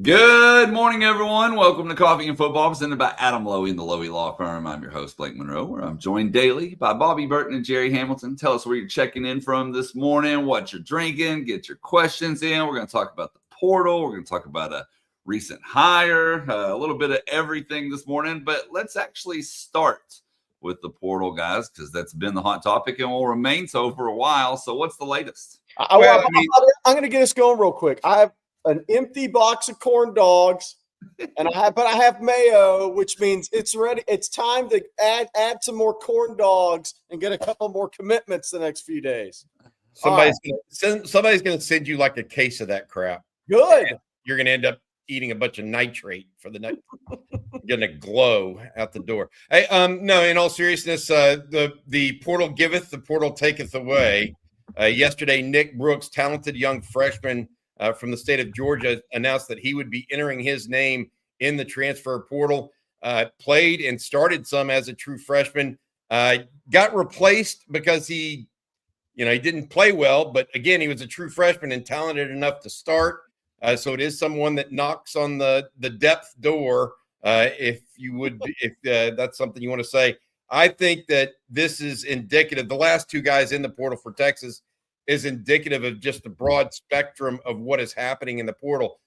Good morning, everyone. Welcome to Coffee and Football, presented by Adam Lowy and the Lowy Law Firm. I'm your host, Blake Monroe, where I'm joined daily by Bobby Burton and Jerry Hamilton. Tell us where you're checking in from this morning, what you're drinking, get your questions in. We're going to talk about the portal. We're going to talk about a recent hire, a little bit of everything this morning. But let's actually start with the portal, guys, because that's been the hot topic and will remain so for a while. So what's the latest? I'm going to get us going real quick. I have an empty box of corn dogs, and I have mayo, which means it's ready. It's time to add some more corn dogs and get a couple more commitments the next few days. Somebody's going to send you like a case of that crap. Good. And you're going to end up eating a bunch of nitrate for the night. Going to glow out the door. Hey, no, in all seriousness, the portal giveth, the portal taketh away. Yesterday, Nick Brooks, talented young freshman from the state of Georgia, announced that he would be entering his name in the transfer portal. Played and started some as a true freshman. Got replaced because he didn't play well, but again, he was a true freshman and talented enough to start. So it is someone that knocks on the depth door, if that's something you want to say. I think that this is indicative. The last two guys in the portal for Texas is indicative of just the broad spectrum of what is happening in the portal.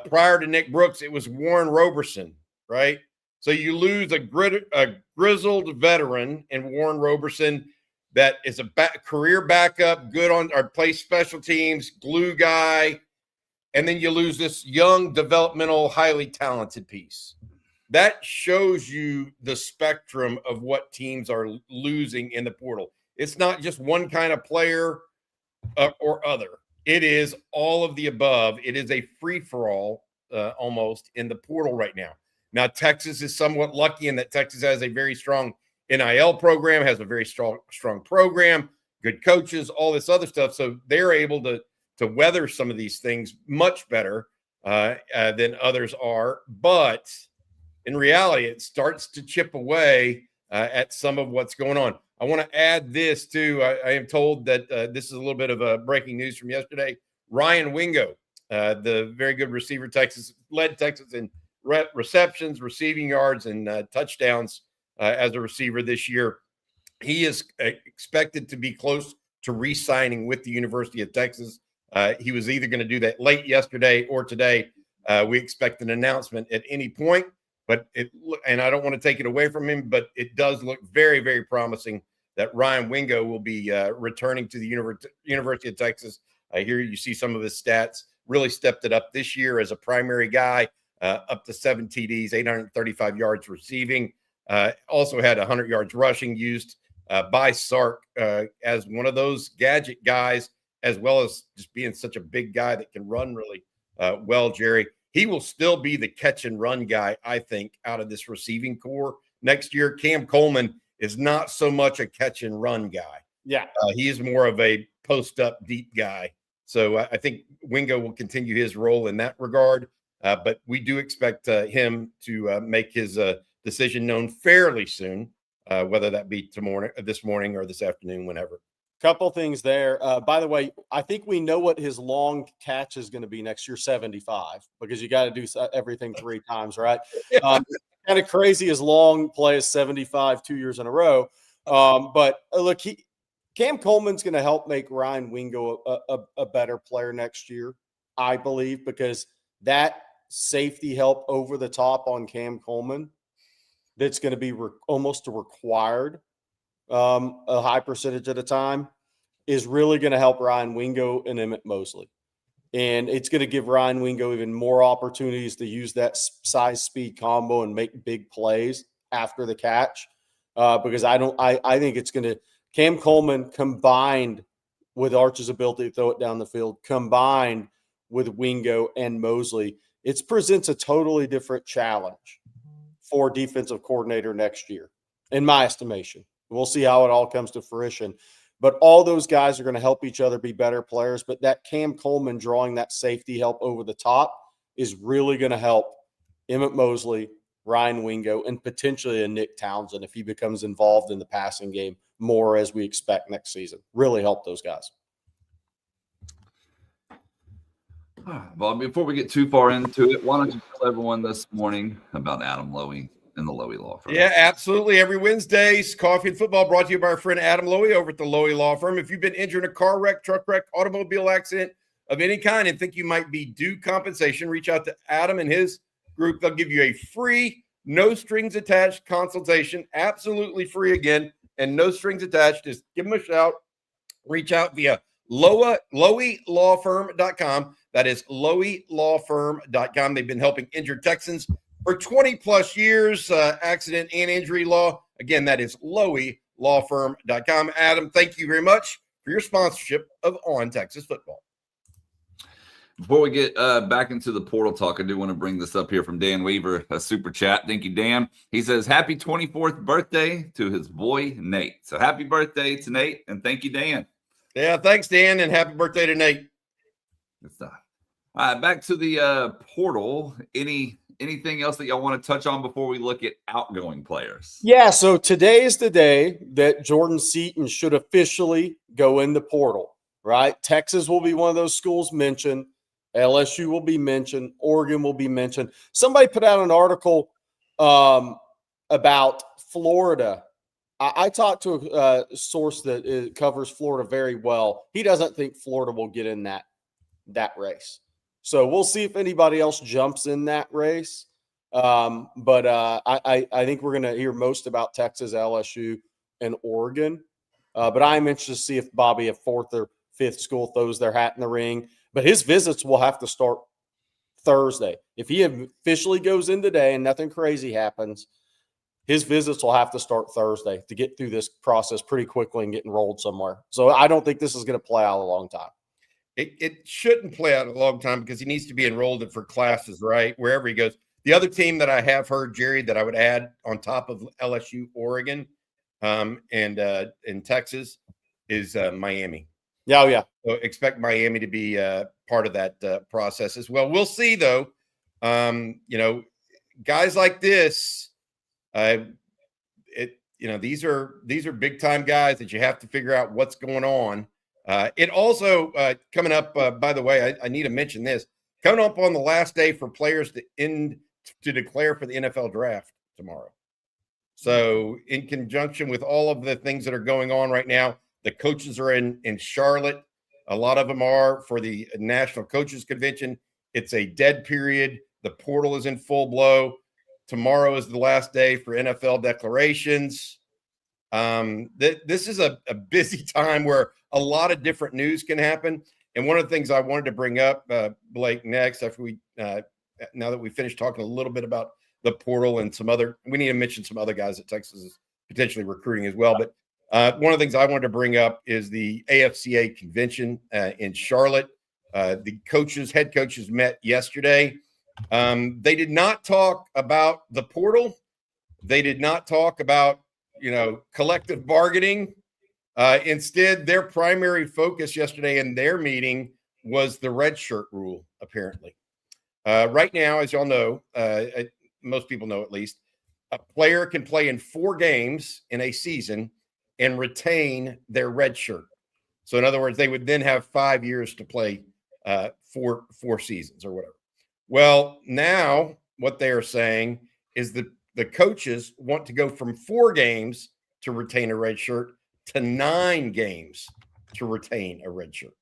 Prior to Nick Brooks, it was Warren Roberson, right? So you lose a grizzled veteran in Warren Roberson that is a career backup, good on or plays special teams, glue guy, and then you lose this young, developmental, highly talented piece. That shows you the spectrum of what teams are losing in the portal. It's not just one kind of player or other. It is all of the above. It is a free-for-all almost in the portal right now. Now, Texas is somewhat lucky in that Texas has a very strong NIL program, has a very strong program, good coaches, all this other stuff. So they're able to weather some of these things much better than others are. But in reality, it starts to chip away at some of what's going on. I want to add this, too. I am told that this is a little bit of a breaking news from yesterday. Ryan Wingo, the very good receiver, led Texas in receptions, receiving yards, and touchdowns as a receiver this year. He is expected to be close to re-signing with the University of Texas. He was either going to do that late yesterday or today. We expect an announcement at any point. And I don't want to take it away from him, but it does look very, very promising that Ryan Wingo will be returning to the University of Texas. Here you see some of his stats. Really stepped it up this year as a primary guy, up to 7 TDs, 835 yards receiving. Also had 100 yards rushing, used by Sark as one of those gadget guys, as well as just being such a big guy that can run really well, Jerry. He will still be the catch and run guy, I think, out of this receiving core next year. Cam Coleman is not so much a catch and run guy. Yeah. He is more of a post up deep guy. So I think Wingo will continue his role in that regard. But we do expect him to make his decision known fairly soon, whether that be this morning or this afternoon, whenever. Couple things there. By the way, I think we know what his long catch is going to be next year, 75, because you got to do everything 3 times, right? Kind of crazy his long play is 75 2 years in a row. But look, Cam Coleman's going to help make Ryan Wingo a better player next year, I believe, because that safety help over the top on Cam Coleman, that's going to be almost required a high percentage at a time, is really going to help Ryan Wingo and Emmett Mosley. And it's going to give Ryan Wingo even more opportunities to use that size speed combo and make big plays after the catch. Because I think it's going to – Cam Coleman combined with Arch's ability to throw it down the field, combined with Wingo and Mosley, it presents a totally different challenge for defensive coordinator next year, in my estimation. We'll see how it all comes to fruition. But all those guys are going to help each other be better players. But that Cam Coleman drawing that safety help over the top is really going to help Emmett Mosley, Ryan Wingo, and potentially a Nick Townsend if he becomes involved in the passing game more as we expect next season. Really help those guys. All right, well, before we get too far into it, why don't you tell everyone this morning about Adam Lowy and the Lowy Law Firm? Yeah, absolutely. Every Wednesday's Coffee and Football brought to you by our friend Adam Lowy over at the Lowy Law Firm. If you've been injured in a car wreck, truck wreck, automobile accident of any kind and think you might be due compensation, reach out to Adam and his group. They'll give you a free, no strings attached consultation, absolutely free again, and no strings attached. Just give them a shout. Reach out via loweylawfirm.com. That is loweylawfirm.com. They've been helping injured Texans for 20 plus years, accident and injury law. Again, that is loweylawfirm.com. Adam, thank you very much for your sponsorship of On Texas Football. Before we get back into the portal talk, I do want to bring this up here from Dan Weaver, a super chat. Thank you, Dan. He says, happy 24th birthday to his boy, Nate. So happy birthday to Nate, and thank you, Dan. Yeah, thanks, Dan, and happy birthday to Nate. Good stuff. All right, back to the portal. Anything else that y'all want to touch on before we look at outgoing players? Yeah, so today is the day that Jordan Seaton should officially go in the portal, right? Texas will be one of those schools mentioned. LSU will be mentioned. Oregon will be mentioned. Somebody put out an article about Florida. I talked to a source that covers Florida very well. He doesn't think Florida will get in that race. So we'll see if anybody else jumps in that race. But I think we're going to hear most about Texas, LSU, and Oregon. But I'm interested to see if Bobby, a fourth or fifth school, throws their hat in the ring. But his visits will have to start Thursday. If he officially goes in today and nothing crazy happens, his visits will have to start Thursday to get through this process pretty quickly and get enrolled somewhere. So I don't think this is going to play out a long time. It shouldn't play out a long time because he needs to be enrolled for classes, right? Wherever he goes. The other team that I have heard, Jerry, that I would add on top of LSU, Oregon, and Texas is Miami. Yeah, oh yeah. So expect Miami to be part of that process as well. We'll see, though. Guys like this, these are big time guys that you have to figure out what's going on. It also coming up, by the way, I need to mention this, coming up on the last day for players to declare for the NFL draft tomorrow. So in conjunction with all of the things that are going on right now, the coaches are in Charlotte. A lot of them are for the National Coaches Convention. It's a dead period. The portal is in full blow. Tomorrow is the last day for NFL declarations. This is a busy time where a lot of different news can happen. And one of the things I wanted to bring up, Blake, next, after now that we finished talking a little bit about the portal and we need to mention some other guys that Texas is potentially recruiting as well. But one of the things I wanted to bring up is the AFCA convention in Charlotte. The head coaches met yesterday. They did not talk about the portal. They did not talk about, collective bargaining. Instead, their primary focus yesterday in their meeting was the redshirt rule, apparently. Right now, as y'all know, most people know at least, a player can play in 4 games in a season and retain their red shirt. So in other words, they would then have 5 years to play 4 seasons or whatever. Well, now what they are saying is that the coaches want to go from 4 games to retain a red shirt to 9 games to retain a red shirt.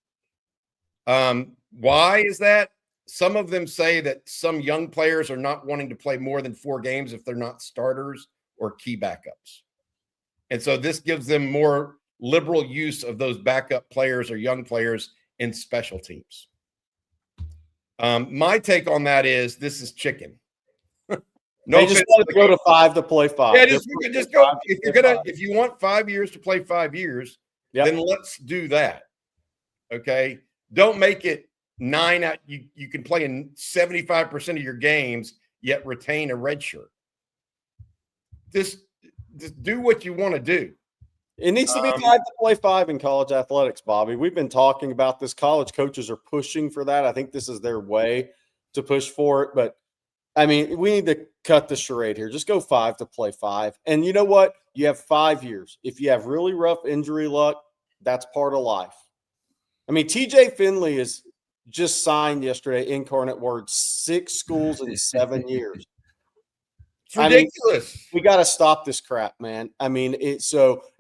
Why is that? Some of them say that some young players are not wanting to play more than 4 games if they're not starters or key backups. And so this gives them more liberal use of those backup players or young players in special teams. My take on that is this is chicken. They just want to go to 5 to play 5. Yeah, just go. If you want 5 years to play 5 years, then let's do that. Okay. Don't make it 9 out. You can play in 75% of your games, yet retain a red shirt. Just do what you want to do. It needs to be 5 to play 5 in college athletics, Bobby. We've been talking about this. College coaches are pushing for that. I think this is their way to push for it. But, I mean, we need to cut the charade here. Just go 5 to play 5. And you know what? You have 5 years. If you have really rough injury luck, that's part of life. I mean, TJ Finley is just signed yesterday, Incarnate Word, 6 schools in 7 years. It's ridiculous. We got to stop this crap, man. I mean, it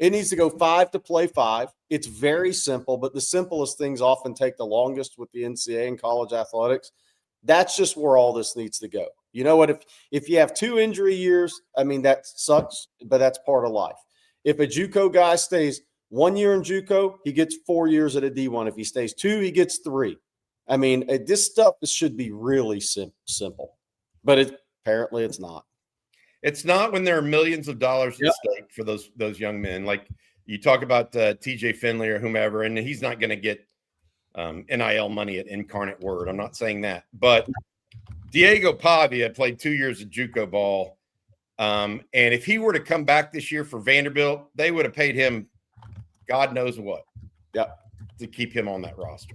needs to go 5 to play 5. It's very simple, but the simplest things often take the longest with the NCAA and college athletics. That's just where all this needs to go. You know what? If you have 2 injury years, I mean, that sucks, but that's part of life. If a JUCO guy stays 1 year in JUCO, he gets 4 years at a D1. If he stays 2, he gets 3. I mean, this stuff should be really simple, but apparently it's not. It's not when there are millions of dollars at stake for those young men. Like you talk about TJ Finley or whomever, and he's not going to get NIL money at Incarnate Word. I'm not saying that, but Diego Pavia played 2 years of JUCO ball, and if he were to come back this year for Vanderbilt, they would have paid him God knows what, to keep him on that roster.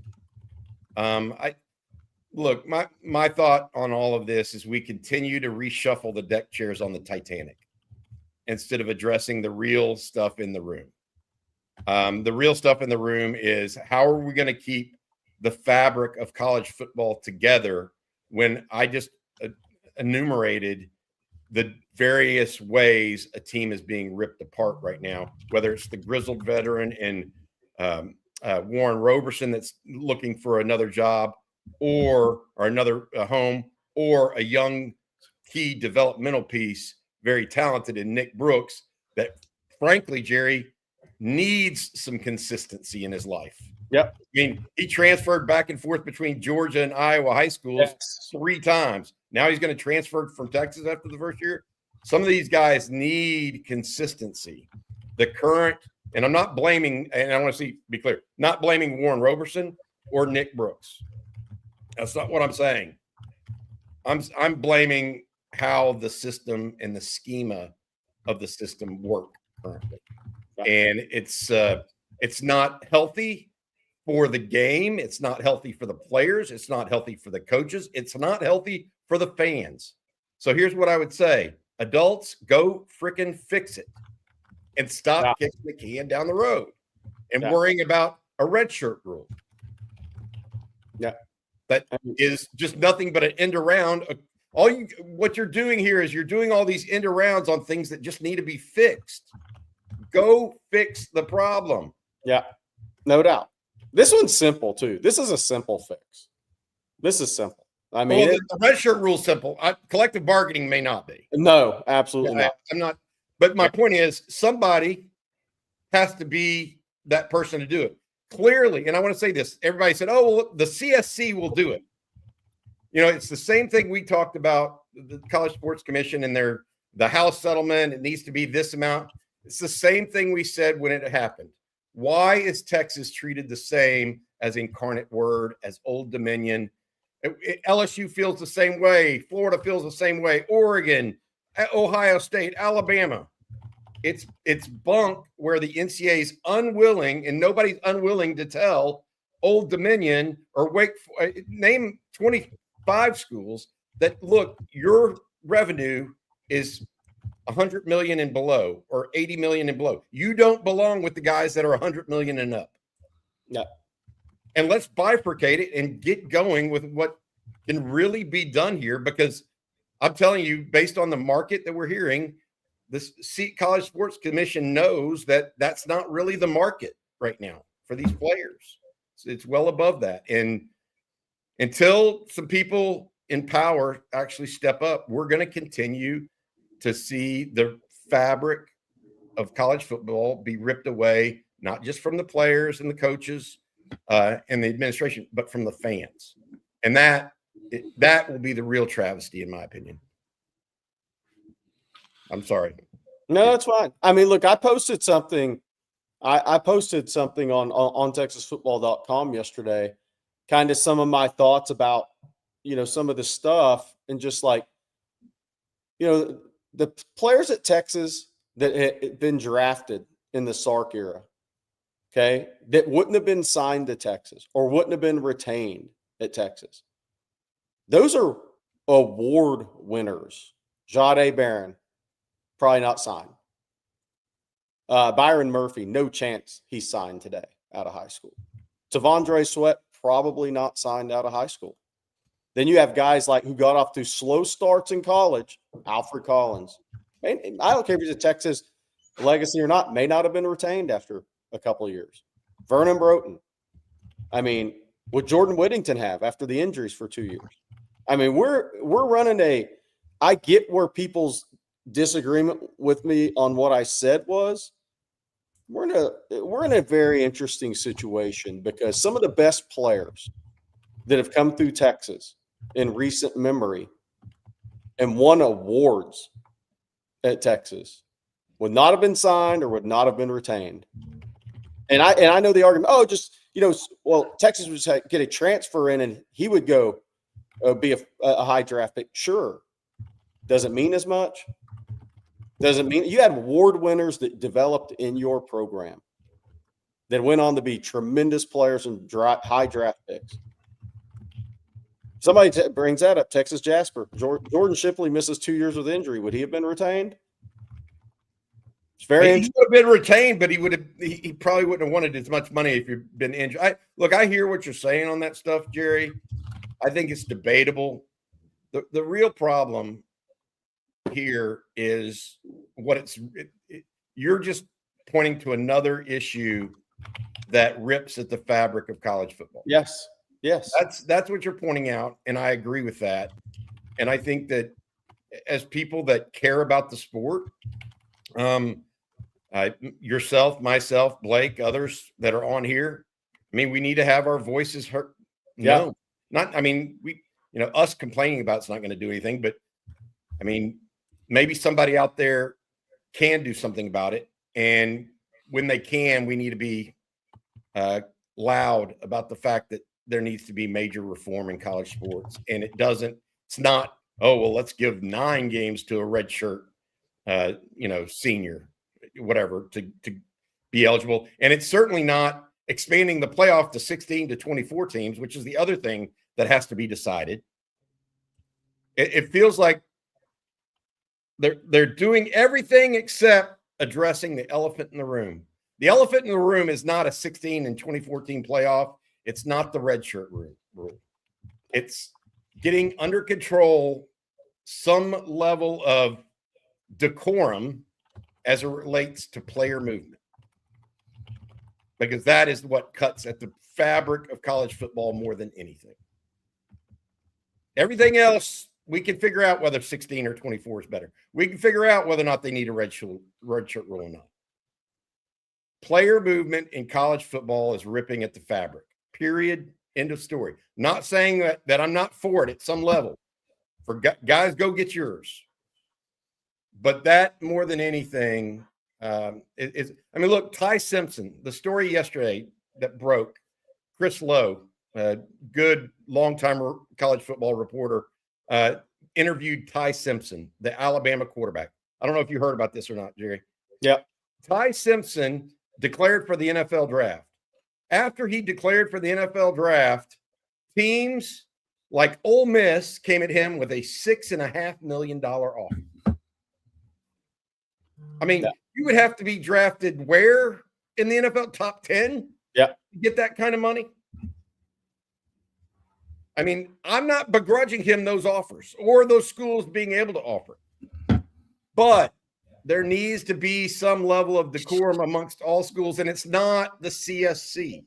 Look, my thought on all of this is we continue to reshuffle the deck chairs on the Titanic instead of addressing the real stuff in the room. The real stuff in the room is how are we going to keep the fabric of college football together when I just enumerated the various ways a team is being ripped apart right now, whether it's the grizzled veteran and Warren Roberson that's looking for another job, or another home, or a young key developmental piece, very talented in Nick Brooks, that frankly, Jerry, needs some consistency in his life. Yep. I mean, he transferred back and forth between Georgia and Iowa high schools 3 times. Now he's going to transfer from Texas after the first year. Some of these guys need consistency. The current, and I'm not blaming, and I want to be clear, not blaming Warren Roberson or Nick Brooks. That's not what I'm saying. I'm blaming how the system and the schema of the system work currently. And it's not healthy for the game. It's not healthy for the players. It's not healthy for the coaches. It's not healthy for the fans. So here's what I would say. Adults, go freaking fix it and stop kicking the can down the road and worrying about a redshirt rule. Yeah. That is just nothing but an end around. What you're doing here is you're doing all these end arounds on things that just need to be fixed. Go fix the problem. Yeah, no doubt. This one's simple too. This is a simple fix. This is simple. I mean, the red shirt rule is simple. Collective bargaining may not be. No, absolutely not. I'm not. But my point is, somebody has to be that person to do it. Clearly, and I want to say this, everybody said, oh, well, the CSC will do it. You know, it's the same thing we talked about, the College Sports Commission and the House settlement. It needs to be this amount. It's the same thing we said when it happened. Why is Texas treated the same as Incarnate Word, as Old Dominion? LSU feels the same way. Florida feels the same way. Oregon, Ohio State, Alabama. It's bunk where the NCAA is unwilling, and nobody's unwilling to tell Old Dominion or name 25 schools that, look, your revenue is 100 million and below or 80 million and below. You don't belong with the guys that are 100 million and up. No. And let's bifurcate it and get going with what can really be done here, because I'm telling you, based on the market that we're hearing, the College Sports Commission knows that that's not really the market right now for these players. It's well above that. And until some people in power actually step up, we're going to continue to see the fabric of college football be ripped away, not just from the players and the coaches and the administration, but from the fans. And that will be the real travesty, in my opinion. I'm sorry. No, that's fine. I mean, look, I posted something. I posted something on TexasFootball.com yesterday, kind of some of my thoughts about, some of the stuff, and just like, the players at Texas that had been drafted in the Sark era, okay, that wouldn't have been signed to Texas or wouldn't have been retained at Texas. Those are award winners. Jahdae Barron, probably not signed. Byron Murphy, no chance he's signed today out of high school. Tavondre Sweat, probably not signed out of high school. Then you have guys like who got off to slow starts in college, Alfred Collins. And I don't care if he's a Texas legacy or not, may not have been retained after a couple of years. Vernon Broughton. I mean, what Jordan Whittington have after the injuries for 2 years? I mean, we're running I get where people's disagreement with me on what I said was. We're in a very interesting situation because some of the best players that have come through Texas in recent memory and won awards at Texas would not have been signed or would not have been retained. And I know the argument, Texas would just get a transfer in and he would go be a high draft pick. Sure. Doesn't mean as much. Doesn't mean you had award winners that developed in your program that went on to be tremendous players and high draft picks. Somebody brings that up. Texas Jasper. Jordan Shipley misses 2 years with injury. Would he have been retained? It's very interesting. He would have been retained, but he probably wouldn't have wanted as much money if you'd been injured. I hear what you're saying on that stuff, Jerry. I think it's debatable. The real problem here is you're just pointing to another issue that rips at the fabric of college football. Yes. That's what you're pointing out, and I agree with that. And I think that as people that care about the sport, yourself, myself, Blake, others that are on here, I mean, we need to have our voices heard. Yeah. Us complaining about it's not going to do anything, but I mean, maybe somebody out there can do something about it. And when they can, we need to be loud about the fact that there needs to be major reform in college sports. And it's not, let's give 9 games to a redshirt, senior, whatever, to be eligible. And it's certainly not expanding the playoff to 16 to 24 teams, which is the other thing that has to be decided. It feels like they're doing everything except addressing the elephant in the room. The elephant in the room is not a 16 and 2014 playoff. It's not the redshirt rule. It's getting under control some level of decorum as it relates to player movement, because that is what cuts at the fabric of college football more than anything. Everything else, we can figure out whether 16 or 24 is better. We can figure out whether or not they need a redshirt rule or not. Player movement in college football is ripping at the fabric. Period. End of story. Not saying that I'm not for it at some level. For guys, go get yours. But that more than anything look, Ty Simpson, the story yesterday that broke, Chris Lowe, good longtime college football reporter, interviewed Ty Simpson, the Alabama quarterback. I don't know if you heard about this or not, Jerry. Yeah. Ty Simpson declared for the NFL draft. After he declared for the NFL draft, teams like Ole Miss came at him with a $6.5 million offer. I mean, you would have to be drafted where in the NFL? Top 10? Yeah. To get that kind of money? I mean, I'm not begrudging him those offers or those schools being able to offer. But there needs to be some level of decorum amongst all schools, and it's not the CSC,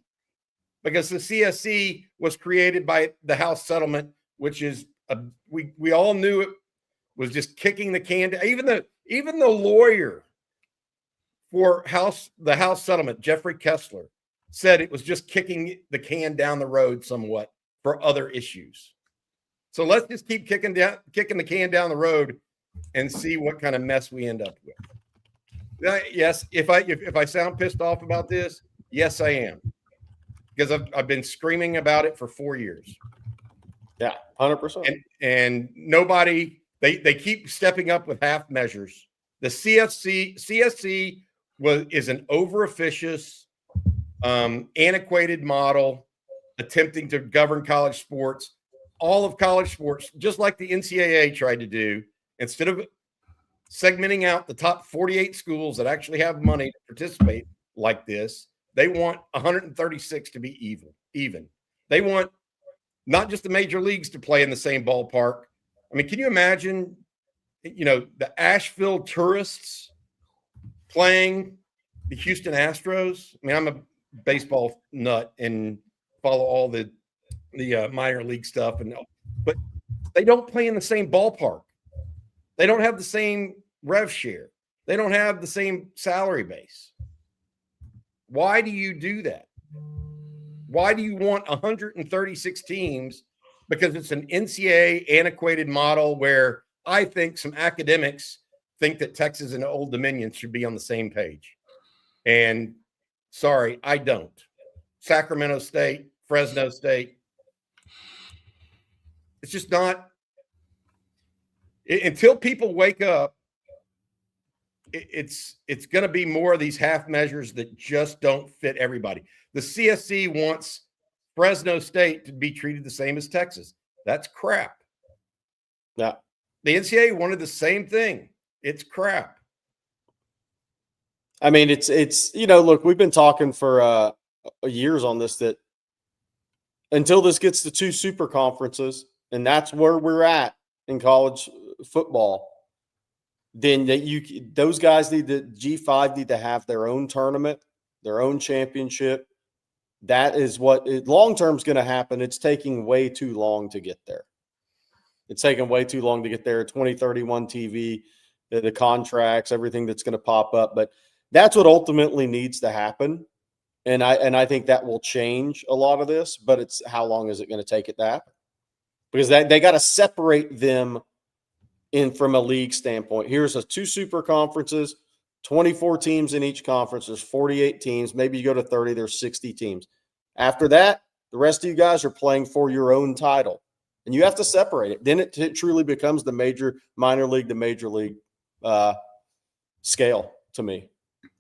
because the CSC was created by the House settlement, which is we all knew it was just kicking the can. Even the lawyer for the House settlement, Jeffrey Kessler, said it was just kicking the can down the road somewhat for other issues. So let's just keep kicking the can down the road and see what kind of mess we end up with. Yes, if I sound pissed off about this, yes, I am, because I've been screaming about it for 4 years. Yeah, 100%. And nobody, they keep stepping up with half measures. The CSC is an over officious, antiquated model attempting to govern college sports. All of college sports, just like the NCAA tried to do, instead of segmenting out the top 48 schools that actually have money to participate like this, they want 136 to be even. They want not just the major leagues to play in the same ballpark. I mean, can you imagine, the Asheville Tourists playing the Houston Astros? I mean, I'm a baseball nut and follow all the minor league stuff, but they don't play in the same ballpark. They don't have the same rev share. They don't have the same salary base. Why do you do that? Why do you want 136 teams? Because it's an NCAA antiquated model where I think some academics think that Texas and Old Dominion should be on the same page. And sorry, I don't. Sacramento State, Fresno State. It's just not. Until people wake up, it's going to be more of these half measures that just don't fit everybody. The CSC wants Fresno State to be treated the same as Texas. That's crap. Yeah. The NCAA wanted the same thing. It's crap. I mean, it's look, we've been talking for years on this, that until this gets to 2 super conferences, and that's where we're at in college football, then those guys G5 need to have their own tournament, their own championship. That is what long term is going to happen. It's taking way too long to get there. It's taking way too long to get there. 2031 TV, the contracts, everything that's going to pop up, but that's what ultimately needs to happen. And I think that will change a lot of this, but it's how long is it going to take it to happen? Because they got to separate them in from a league standpoint. Here's 2 super conferences, 24 teams in each conference. There's 48 teams. Maybe you go to 30, there's 60 teams. After that, the rest of you guys are playing for your own title. And you have to separate it. Then it truly becomes the minor league to major league scale to me,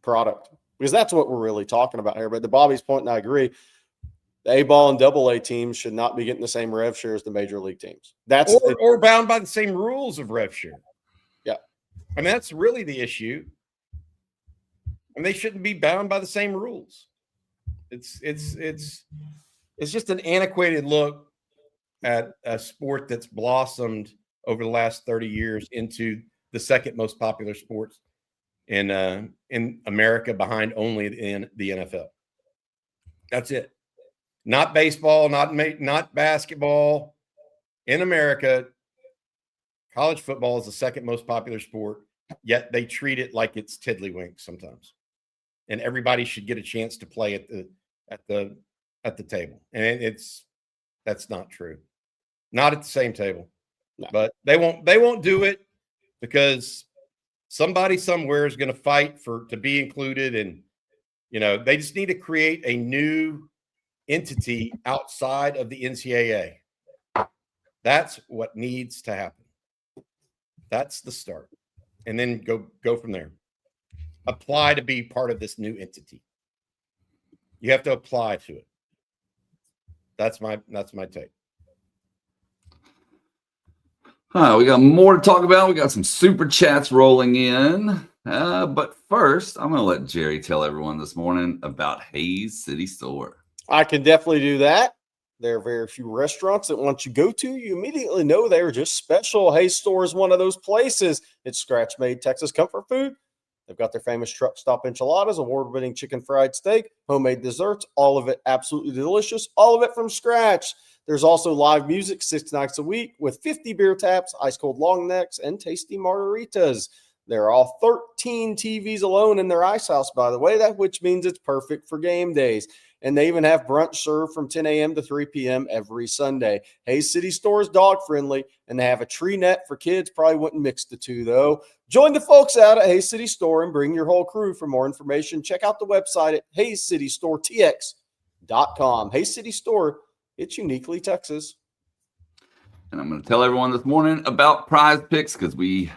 product. Because that's what we're really talking about here. But to Bobby's point, and I agree, the A-ball and AA teams should not be getting the same rev share as the major league teams. That's or bound by the same rules of rev share. Yeah. I mean, that's really the issue. And they shouldn't be bound by the same rules. It's just an antiquated look at a sport that's blossomed over the last 30 years into the second most popular sports in America, behind only in the NFL. That's it. Not baseball, not basketball. In America, college football is the second most popular sport, yet they treat it like it's tiddlywinks sometimes. And everybody should get a chance to play at the table. And that's not true. Not at the same table. No. But they won't do it because somebody somewhere is going to fight to be included. And they just need to create a new entity outside of the NCAA. That's what needs to happen. That's the start. And then go from there. Apply to be part of this new entity. You have to apply to it. That's my take. All right, we got more to talk about. We got some super chats rolling in. But first, I'm going to let Jerry tell everyone this morning about Hayes City Store. I can definitely do that. There are very few restaurants that once you go to, you immediately know they're just special. Hayes Store is one of those places. It's scratch-made Texas comfort food. They've got their famous truck stop enchiladas, award-winning chicken fried steak, homemade desserts, all of it absolutely delicious, all of it from scratch. There's also live music 6 nights a week with 50 beer taps, ice-cold long necks, and tasty margaritas. There are all 13 TVs alone in their ice house, by the way, which means it's perfect for game days. And they even have brunch served from 10 a.m. to 3 p.m. every Sunday. Hayes City Store is dog-friendly, and they have a tree net for kids. Probably wouldn't mix the two, though. Join the folks out at Hayes City Store and bring your whole crew. For more information, check out the website at hayescitystoretx.com. Hayes City Store, it's uniquely Texas. And I'm going to tell everyone this morning about Prize Picks because we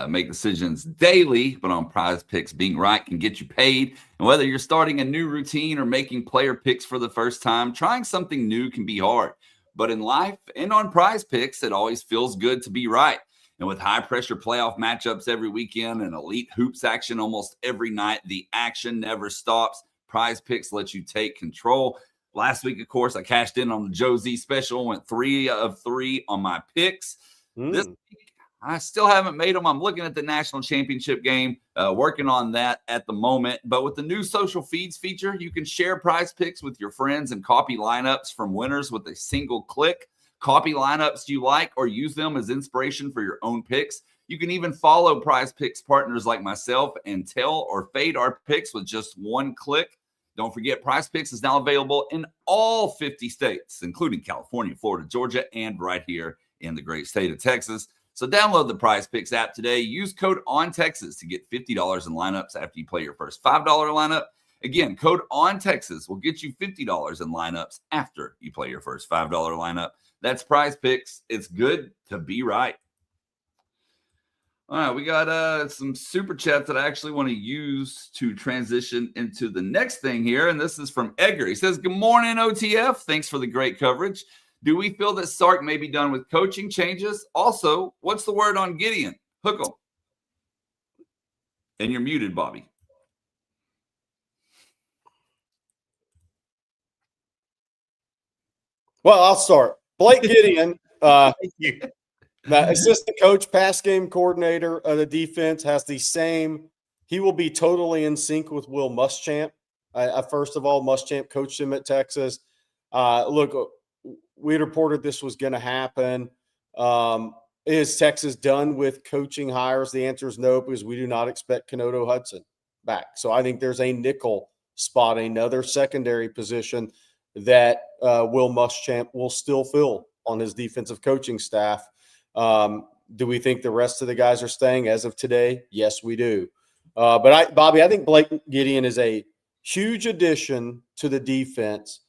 make decisions daily, but on Prize Picks, being right can get you paid. And whether you're starting a new routine or making player picks for the first time, trying something new can be hard. But in life and on Prize Picks, it always feels good to be right. And with high-pressure playoff matchups every weekend and elite hoops action almost every night, the action never stops. Prize Picks lets you take control. Last week, of course, I cashed in on the Joe Z special, went 3 of 3 on my picks. This week, I still haven't made them. I'm looking at the national championship game, working on that at the moment. But with the new social feeds feature, you can share prize picks with your friends and copy lineups from winners with a single click. Copy lineups you like or use them as inspiration for your own picks. You can even follow Prize Picks partners like myself and tell or fade our picks with just one click. Don't forget, Prize Picks is now available in all 50 states, including California, Florida, Georgia, and right here in the great state of Texas. So download the Prize Picks app today. Use code ONTEXAS to get $50 in lineups after you play your first $5 lineup. Again, code ONTEXAS will get you $50 in lineups after you play your first $5 lineup. That's Prize Picks. It's good to be right. All right, we got some super chats that I actually want to use to transition into the next thing here. And this is from Edgar. He says, good morning, OTF. Thanks for the great coverage. Do we feel that Sark may be done with coaching changes? Also, what's the word on Gideon? Hook 'em. And you're muted, Bobby. Well, I'll start. Blake Gideon, Thank you. the assistant coach, pass game coordinator of the defense, has the same. He will be totally in sync with Will Muschamp. First of all, Muschamp coached him at Texas. Look, we reported this was going to happen. Is Texas done with coaching hires? The answer is no, because we do not expect Kenoto Hudson back. So I think there's a nickel spot, another secondary position that Will Muschamp will still fill on his defensive coaching staff. Do we think the rest of the guys are staying as of today? Yes, we do. Bobby, I think Blake Gideon is a huge addition to the defense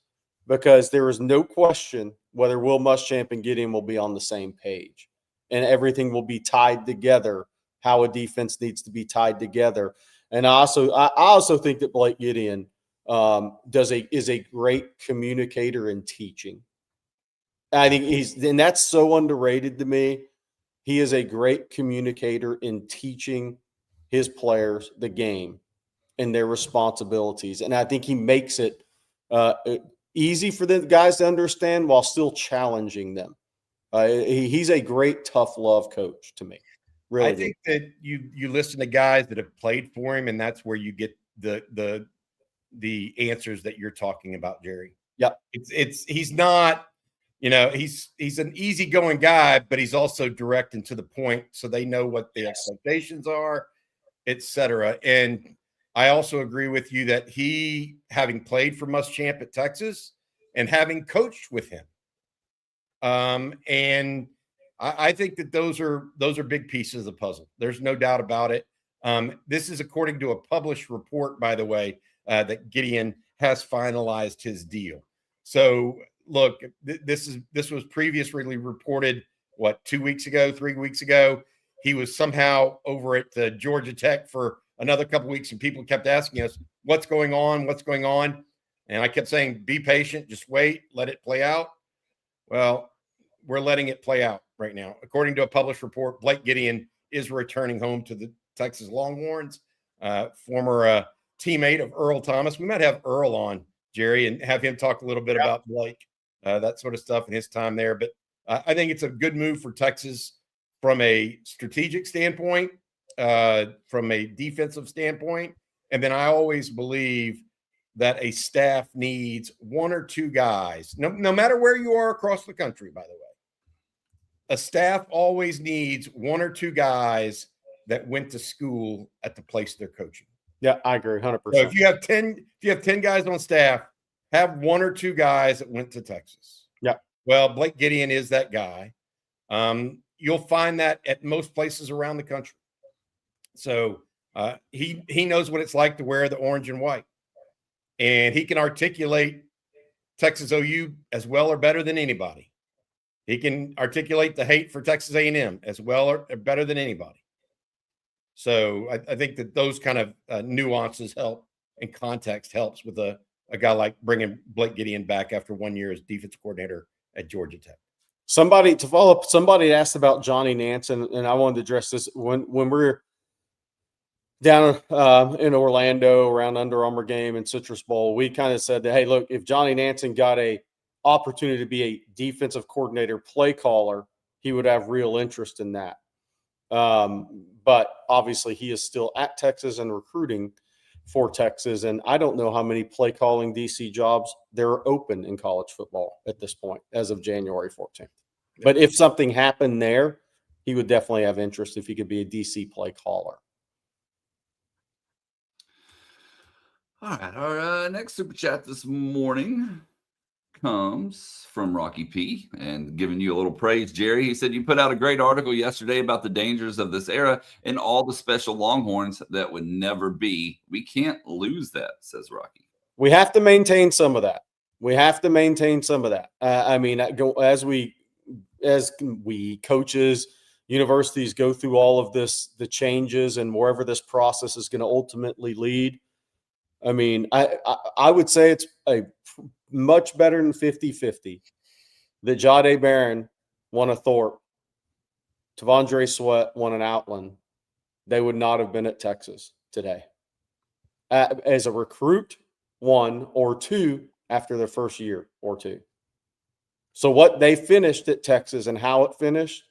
because there is no question whether Will Muschamp and Gideon will be on the same page, and everything will be tied together, how a defense needs to be tied together. And I also think that Blake Gideon is a great communicator in teaching. I think and that's so underrated to me. He is a great communicator in teaching his players the game and their responsibilities. And I think he makes it easy for the guys to understand while still challenging them. He's a great tough love coach to me. Really, I think that you listen to guys that have played for him, and that's where you get the answers that you're talking about, Jerry. Yep. He's not, he's an easygoing guy, but he's also direct and to the point, so they know what the expectations are, etc. And I also agree with you that he, having played for Muschamp at Texas and having coached with him, and I think that those are big pieces of the puzzle. There's no doubt about it. This is according to a published report, by the way, that Gideon has finalized his deal. So look, this was previously reported, 3 weeks ago. He was somehow over at Georgia Tech for another couple of weeks, and people kept asking us, what's going on? And I kept saying, be patient, just wait, let it play out. Well, we're letting it play out right now. According to a published report, Blake Gideon is returning home to the Texas Longhorns, former teammate of Earl Thomas. We might have Earl on, Jerry, and have him talk a little bit about Blake, that sort of stuff and his time there. But I think it's a good move for Texas from a strategic standpoint, from a defensive standpoint. And then I always believe that a staff needs one or two guys, no matter where you are across the country, by the way. A staff always needs one or two guys that went to school at the place they're coaching. Yeah, I agree 100%. So if you have 10 guys on staff, have one or two guys that went to Texas. Yeah. Well, Blake Gideon is that guy. You'll find that at most places around the country. So he knows what it's like to wear the orange and white, and he can articulate Texas OU as well or better than anybody. He can articulate the hate for Texas A&M as well or better than anybody. So I think that those kind of nuances help, and context helps with a guy like bringing Blake Gideon back after 1 year as defensive coordinator at Georgia Tech. Somebody follow up. Somebody asked about Johnny Nance, and I wanted to address this when we're down in Orlando around Under Armour game and Citrus Bowl, we kind of said that, hey, look, if Johnny Nansen got a opportunity to be a defensive coordinator, play caller, he would have real interest in that. But obviously he is still at Texas and recruiting for Texas. And I don't know how many play calling DC jobs there are open in college football at this point as of January 14th. But if something happened there, he would definitely have interest if he could be a DC play caller. All right, our next super chat this morning comes from Rocky P, and giving you a little praise, Jerry. He said you put out a great article yesterday about the dangers of this era and all the special Longhorns that would never be. We can't lose that, says Rocky. We have to maintain some of that. I mean, as we coaches, universities go through all of this, the changes and wherever this process is going to ultimately lead. I mean, I would say it's a much better than 50-50 that Jahdae Barron won a Thorpe, Tavondre Sweat won an Outland. They would not have been at Texas today. As a recruit, 1 or 2 after their first year or 2. So what they finished at Texas and how it finished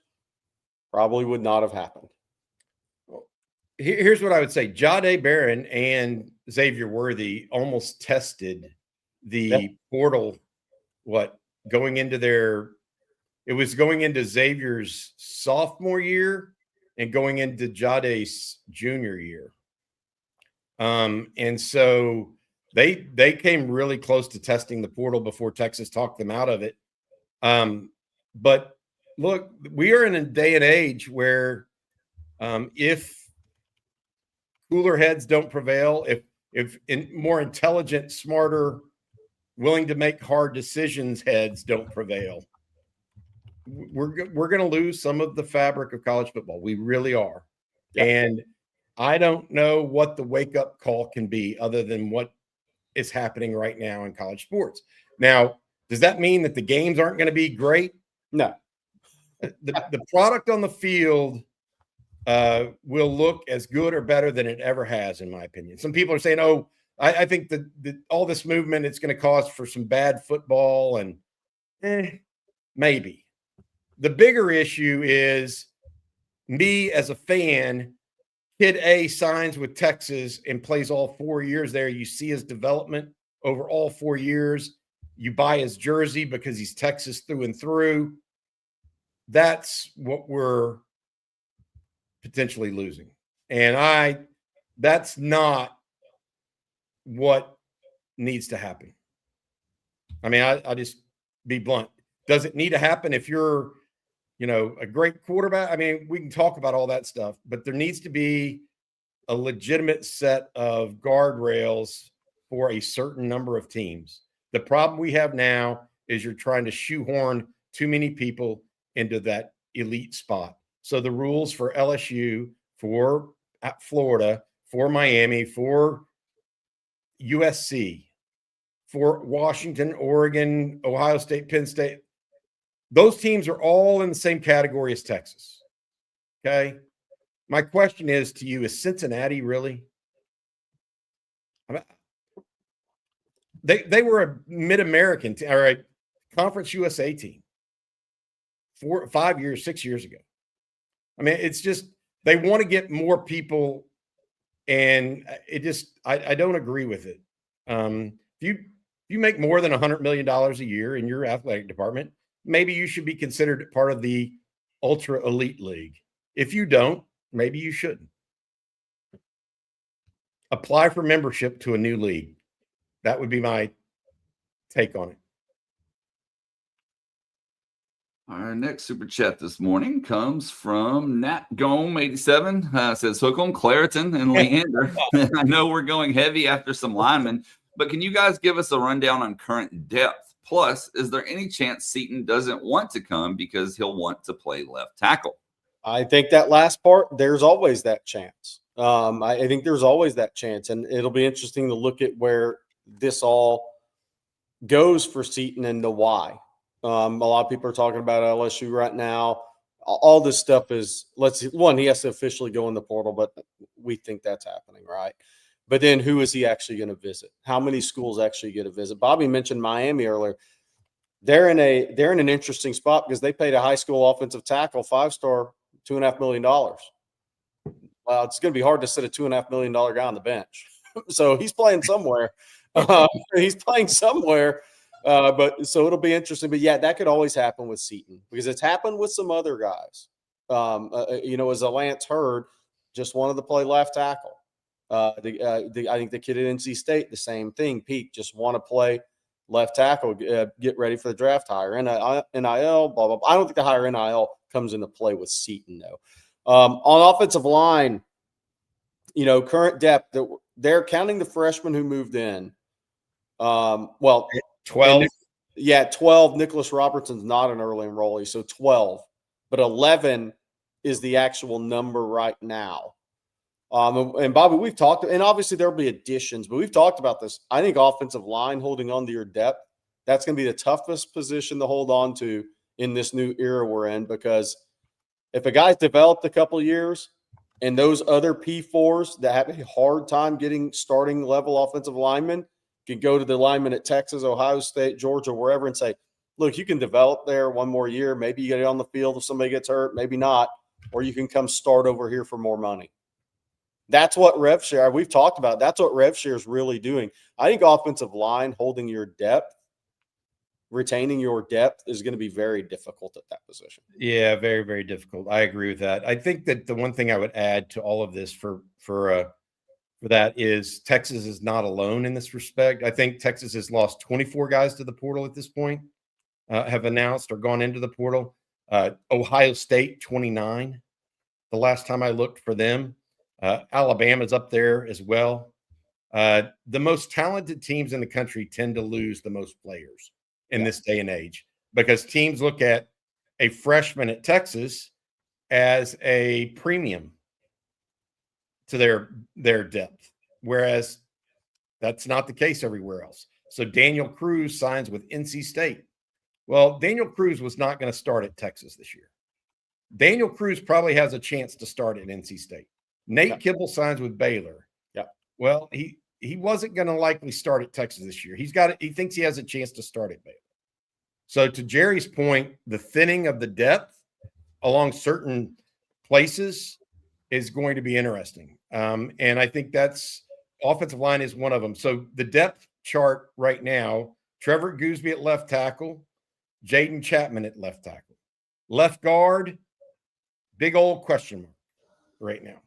probably would not have happened. Here's what I would say. Jahdae Barron and Xavier Worthy almost tested the portal, going into Xavier's sophomore year and going into Jahdae's junior year. And so they came really close to testing the portal before Texas talked them out of it. But look, we are in a day and age where if cooler heads don't prevail, if more intelligent, smarter, willing to make hard decisions heads don't prevail, we're going to lose some of the fabric of college football. We really are. Yeah. And I don't know what the wake-up call can be other than what is happening right now in college sports. Now, does that mean that the games aren't going to be great? No. The product on the field will look as good or better than it ever has, in my opinion. Some people are saying, oh, I think that all this movement, it's going to cause for some bad football, and maybe. The bigger issue is me as a fan. Kid A signs with Texas and plays all 4 years there. You see his development over all 4 years. You buy his jersey because he's Texas through and through. That's what we're potentially losing. And that's not what needs to happen. I mean, I just be blunt. Does it need to happen if you're, a great quarterback? I mean, we can talk about all that stuff, but there needs to be a legitimate set of guardrails for a certain number of teams. The problem we have now is you're trying to shoehorn too many people into that elite spot. So the rules for LSU, for Florida, for Miami, for USC, for Washington, Oregon, Ohio State, Penn State, those teams are all in the same category as Texas. Okay. My question is to you, is Cincinnati really? I mean, they were a Mid-American team, or a Conference USA team 4, 5 years, 6 years ago. I mean, it's just, they want to get more people, and it just, I don't agree with it. If you make more than $100 million a year in your athletic department, maybe you should be considered part of the ultra elite league. If you don't, maybe you shouldn't. Apply for membership to a new league. That would be my take on it. Our next super chat this morning comes from Nat Gome 87. Says hook on Clareton and Leander. I know we're going heavy after some linemen, but can you guys give us a rundown on current depth? Plus, is there any chance Seaton doesn't want to come because he'll want to play left tackle? I think that last part, there's always that chance. I think there's always that chance, and it'll be interesting to look at where this all goes for Seaton and the why. A lot of people are talking about LSU right now. all this stuff is, he has to officially go in the portal, but we think that's happening, right? But then who is he actually going to visit? How many schools actually get a visit? Bobby mentioned Miami earlier. They're in an interesting spot because they paid a high school offensive tackle, 5-star, $2.5 million. Well, it's going to be hard to sit a $2.5 million guy on the bench. So he's playing somewhere. He's playing somewhere. But so it'll be interesting. But yeah, that could always happen with Seton because it's happened with some other guys. As Lance Hurd just wanted to play left tackle. I think the kid at NC State, the same thing. Peak just want to play left tackle, get ready for the draft hire. NIL, blah, blah, blah. I don't think the higher NIL comes into play with Seton, though. On offensive line, current depth, they're counting the freshmen who moved in. 12. 12. Nicholas Robertson's not an early enrollee, so 12. But 11 is the actual number right now. And Bobby, we've talked, and obviously there'll be additions, but we've talked about this. I think offensive line, holding on to your depth, that's going to be the toughest position to hold on to in this new era we're in, because if a guy's developed a couple of years and those other P4s that have a hard time getting starting level offensive linemen can go to the linemen at Texas, Ohio State, Georgia, wherever, and say, look, you can develop there one more year. Maybe you get it on the field if somebody gets hurt, maybe not, or you can come start over here for more money. That's what RevShare, we've talked about. That's what RevShare is really doing. I think offensive line, holding your depth, retaining your depth is going to be very difficult at that position. Yeah, very, very difficult. I agree with that. I think that the one thing I would add to all of this for that is Texas is not alone in this respect. I think Texas has lost 24 guys to the portal at this point, have announced or gone into the portal. Ohio State, 29. The last time I looked for them. Alabama's up there as well. The most talented teams in the country tend to lose the most players in this day and age because teams look at a freshman at Texas as a premium to their depth, whereas that's not the case everywhere else. So Daniel Cruz signs with NC State. Well, Daniel Cruz was not going to start at Texas this year. Daniel Cruz probably has a chance to start at NC State. Nate Kibble signs with Baylor. Yeah. Well, he wasn't going to likely start at Texas this year. He thinks he has a chance to start at Baylor. So to Jerry's point, the thinning of the depth along certain places is going to be interesting. And I think that's offensive line is one of them. So the depth chart right now, Trevor Gooseby at left tackle, Jaden Chapman at left tackle. Left guard, big old question mark right now.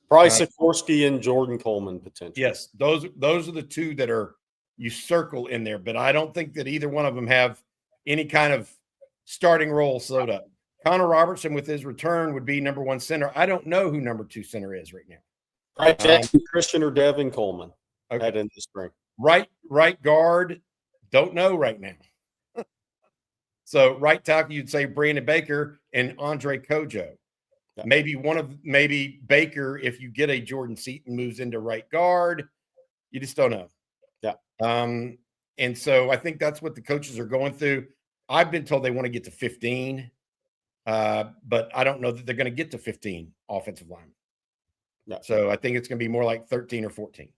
Probably Sikorsky and Jordan Coleman potentially. Yes, those are the two that are you circle in there, but I don't think that either one of them have any kind of starting role sewed up. Connor Robertson with his return would be number one center. I don't know who number two center is right now. Right, Jackson Christian or Devin Coleman head into spring. Right guard, don't know right now. So right tackle, you'd say Brandon Baker and Andre Kojo. Yeah. Maybe Baker, if you get a Jordan Seaton, moves into right guard. You just don't know. Yeah. And so I think that's what the coaches are going through. I've been told they want to get to 15, but I don't know that they're going to get to 15 offensive linemen. Yeah. So I think it's going to be more like 13 or 14.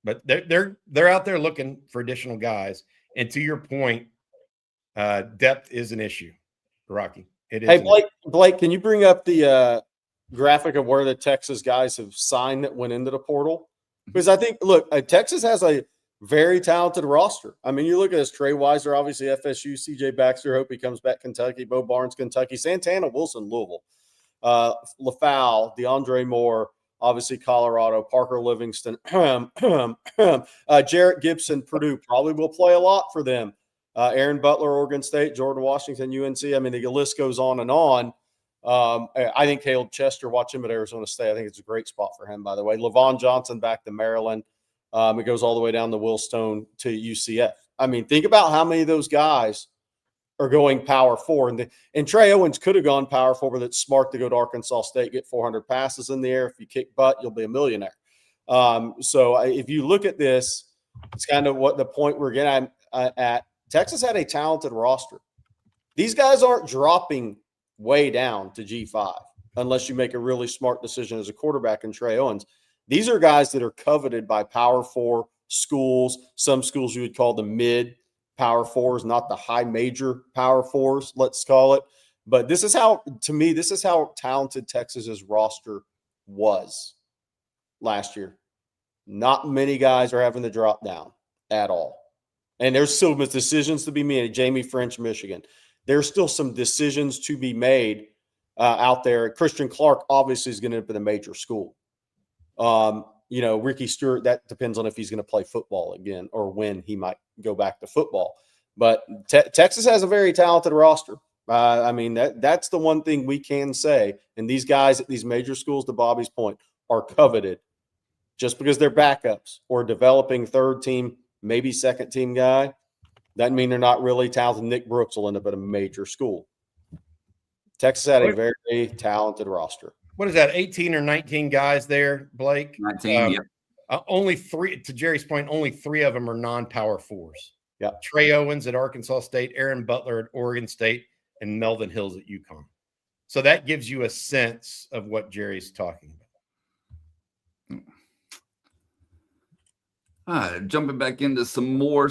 But they're out there looking for additional guys. And to your point, depth is an issue, Rocky. It is. Hey, Blake, can you bring up the graphic of where the Texas guys have signed that went into the portal? Because I think, look, Texas has a very talented roster. I mean, you look at this, Trey Weiser, obviously FSU, CJ Baxter, hope he comes back, Kentucky, Bo Barnes, Kentucky, Santana Wilson, Louisville, LaFowl, DeAndre Moore, obviously Colorado, Parker Livingston, Jarrett Gibson, Purdue, probably will play a lot for them. Aaron Butler, Oregon State, Jordan Washington, UNC. I mean, the list goes on and on. I think Caleb Chester, watch him at Arizona State. I think it's a great spot for him, by the way. Levon Johnson back to Maryland. It goes all the way down to Will Stone to UCF. I mean, think about how many of those guys are going Power 4. And Trey Owens could have gone Power 4, but it's smart to go to Arkansas State, get 400 passes in the air. If you kick butt, you'll be a millionaire. So if you look at this, it's kind of what the point we're getting at. Texas had a talented roster. These guys aren't dropping way down to G5 unless you make a really smart decision as a quarterback in Trey Owens. These are guys that are coveted by Power 4 schools. Some schools you would call the mid Power 4s, not the high major Power 4s, let's call it. But this is how, to me, this is how talented Texas's roster was last year. Not many guys are having to drop down at all. And there's still decisions to be made. Jamie French, Michigan. There's still some decisions to be made out there. Christian Clark obviously is going to end up in a major school. Ricky Stewart, that depends on if he's going to play football again or when he might go back to football. But Texas has a very talented roster. That's the one thing we can say. And these guys at these major schools, to Bobby's point, are coveted just because they're backups or developing third team, maybe second team guy. Doesn't mean they're not really talented. Nick Brooks will end up at a major school. Texas had a very talented roster. What is that, 18 or 19 guys there, Blake? 19, yeah. Only 3, to Jerry's point, only 3 of them are non-Power 4s. Yeah. Trey Owens at Arkansas State, Aaron Butler at Oregon State, and Melvin Hills at UConn. So that gives you a sense of what Jerry's talking about. Jumping back into some more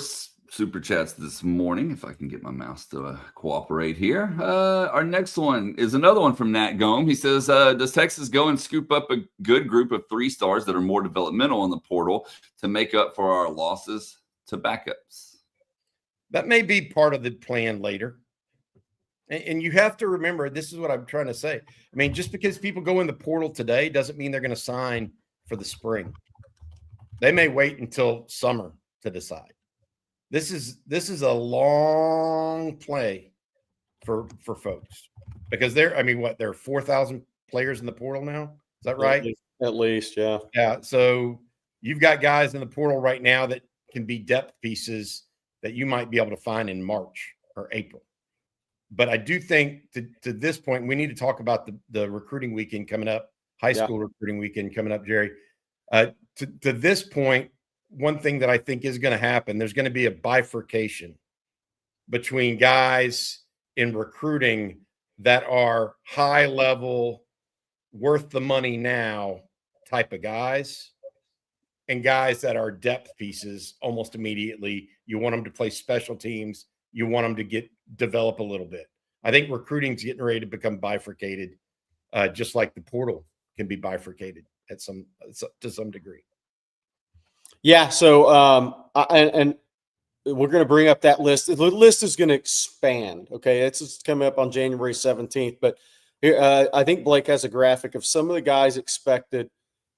super chats this morning, if I can get my mouse to cooperate here. Our next one is another one from Nat Gome. He says, does Texas go and scoop up a good group of 3-stars that are more developmental in the portal to make up for our losses to backups? That may be part of the plan later. And you have to remember, this is what I'm trying to say. I mean, just because people go in the portal today doesn't mean they're going to sign for the spring. They may wait until summer to decide. This is a long play for folks because there are 4,000 players in the portal now. Is that right? At least, yeah. Yeah. So you've got guys in the portal right now that can be depth pieces that you might be able to find in March or April. But I do think to this point, we need to talk about the recruiting weekend coming up, high school recruiting weekend coming up, Jerry. To this point, one thing that I think is going to happen, there's going to be a bifurcation between guys in recruiting that are high level, worth the money now type of guys, and guys that are depth pieces almost immediately. You want them to play special teams. You want them to develop a little bit. I think recruiting's getting ready to become bifurcated, just like the portal can be bifurcated to some degree. Yeah. So, and we're going to bring up that list. The list is going to expand. Okay. It's coming up on January 17th, but I think Blake has a graphic of some of the guys expected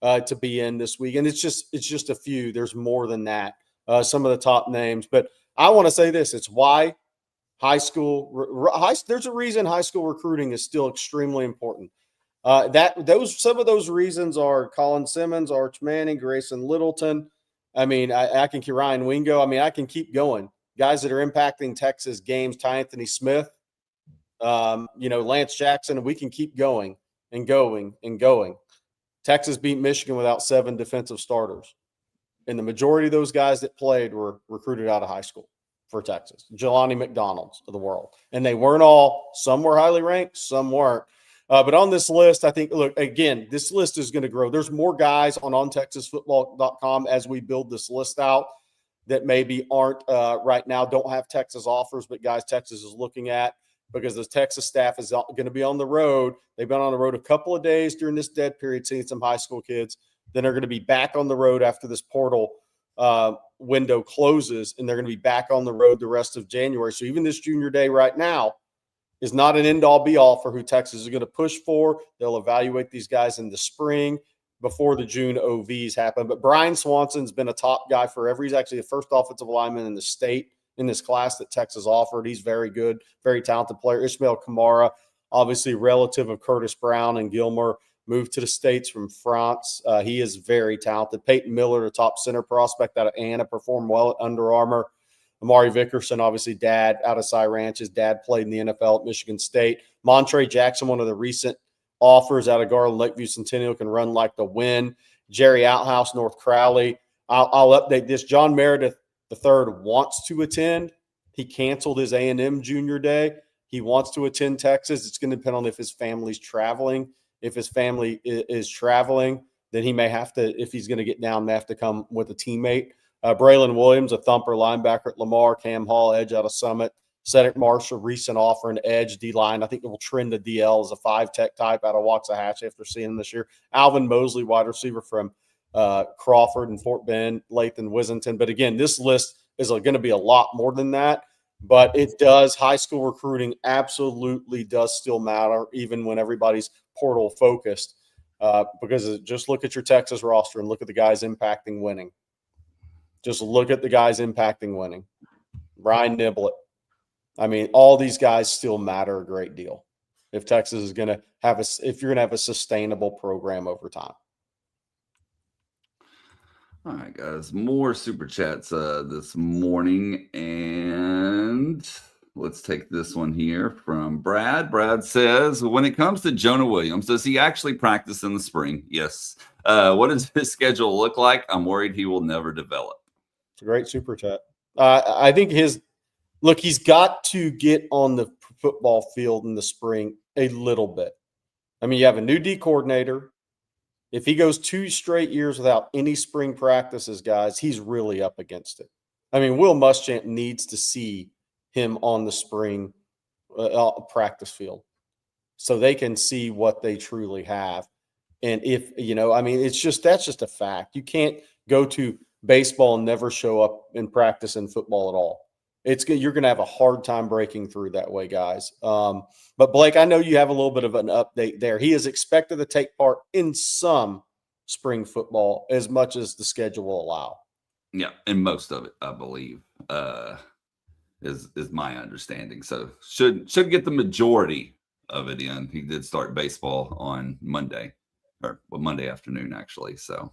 to be in this week. And it's just a few. There's more than that. Some of the top names, but I want to say this. It's why there's a reason high school recruiting is still extremely important. Some of those reasons are Colin Simmons, Arch Manning, Grayson Littleton. I mean, I can keep Ryan Wingo. I mean, I can keep going. Guys that are impacting Texas games, Ty Anthony Smith, Lance Jackson, and we can keep going and going and going. Texas beat Michigan without 7 defensive starters. And the majority of those guys that played were recruited out of high school for Texas. Jelani McDonald's of the world. And they weren't all. Some were highly ranked, some weren't. But on this list, I think, look, again, this list is going to grow. There's more guys on ontexasfootball.com as we build this list out that maybe aren't right now, don't have Texas offers, but guys Texas is looking at because the Texas staff is going to be on the road. They've been on the road a couple of days during this dead period, seeing some high school kids. Then they're going to be back on the road after this portal window closes, and they're going to be back on the road the rest of January. So even this junior day right now is not an end-all be-all for who Texas is going to push for. They'll evaluate these guys in the spring before the June OVs happen. But Brian Swanson's been a top guy forever. He's actually the first offensive lineman in the state in this class that Texas offered. He's very good, very talented player. Ishmael Kamara, obviously relative of Curtis Brown and Gilmore, moved to the States from France. He is very talented. Peyton Miller, the top center prospect out of Anna, performed well at Under Armour. Amari Vickerson, obviously dad out of Cy Ranch. His dad played in the NFL at Michigan State. Montre Jackson, one of the recent offers out of Garland Lakeview Centennial, can run like the wind. Jerry Outhouse, North Crowley. I'll update this. John Meredith III wants to attend. He canceled his A&M junior day. he wants to attend Texas. It's going to depend on if his family's traveling. If his family is traveling, then he may have to, if he's going to get down, may have to come with a teammate. Braylon Williams, a thumper linebacker at Lamar, Cam Hall, edge out of Summit. Cedric Marshall, recent offer, an edge D-line. I think it will trend to DL as a 5-tech type out of Waxahachie after seeing him this year. Alvin Mosley, wide receiver from Crawford and Fort Bend, Lathan Wissington. But again, this list is going to be a lot more than that. But it does, high school recruiting absolutely does still matter, even when everybody's portal focused. Because just look at your Texas roster and look at the guys impacting winning. Just look at the guys impacting winning. Brian Niblett. I mean, all these guys still matter a great deal if Texas is going to have if you're going to have a sustainable program over time. All right, guys, more super chats this morning, and let's take this one here from Brad. Brad says, when it comes to Jonah Williams, does he actually practice in the spring? Yes. What does his schedule look like? I'm worried he will never develop. It's a great super chat. I think he's got to get on the football field in the spring a little bit. I mean, you have a new D coordinator. If he goes 2 straight years without any spring practices, guys, he's really up against it. I mean, Will Muschamp needs to see him on the spring practice field so they can see what they truly have. And if, I mean, that's just a fact. You can't go to baseball and never show up in practice in football at all. You're going to have a hard time breaking through that way, guys. But Blake, I know you have a little bit of an update there. He is expected to take part in some spring football as much as the schedule will allow. Yeah, and most of it, I believe, is my understanding. So should get the majority of it in. He did start baseball on Monday, Monday afternoon actually. So,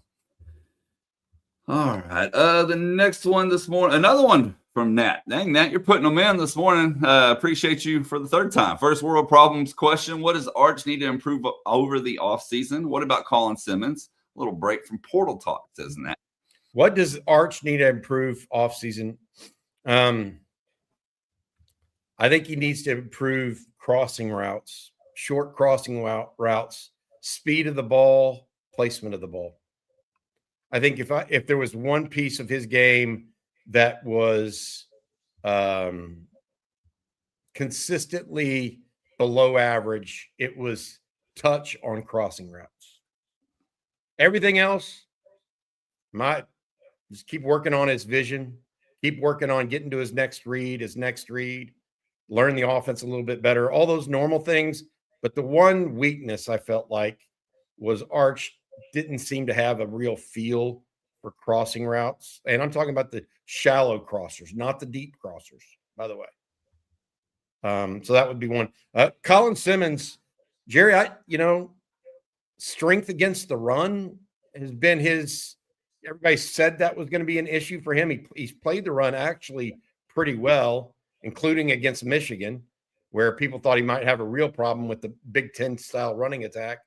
all right, the next one this morning, another one from Nat. Dang, Nat, you're putting them in this morning. Appreciate you for the 3rd time. First world problems question. What does Arch need to improve over the offseason? What about Colin Simmons? A little break from portal talk, says Nat. What does Arch need to improve offseason? I think he needs to improve crossing routes, short crossing routes, speed of the ball, placement of the ball. I think if there was one piece of his game that was consistently below average, it was touch on crossing routes. Everything else, just keep working on his vision, keep working on getting to his next read, learn the offense a little bit better, all those normal things. But the one weakness I felt like was Arch didn't seem to have a real feel for crossing routes. And I'm talking about the shallow crossers, not the deep crossers, by the way. So that would be one. Colin Simmons, Jerry, strength against the run has been everybody said that was going to be an issue for him. He's played the run actually pretty well, including against Michigan, where people thought he might have a real problem with the Big Ten style running attack.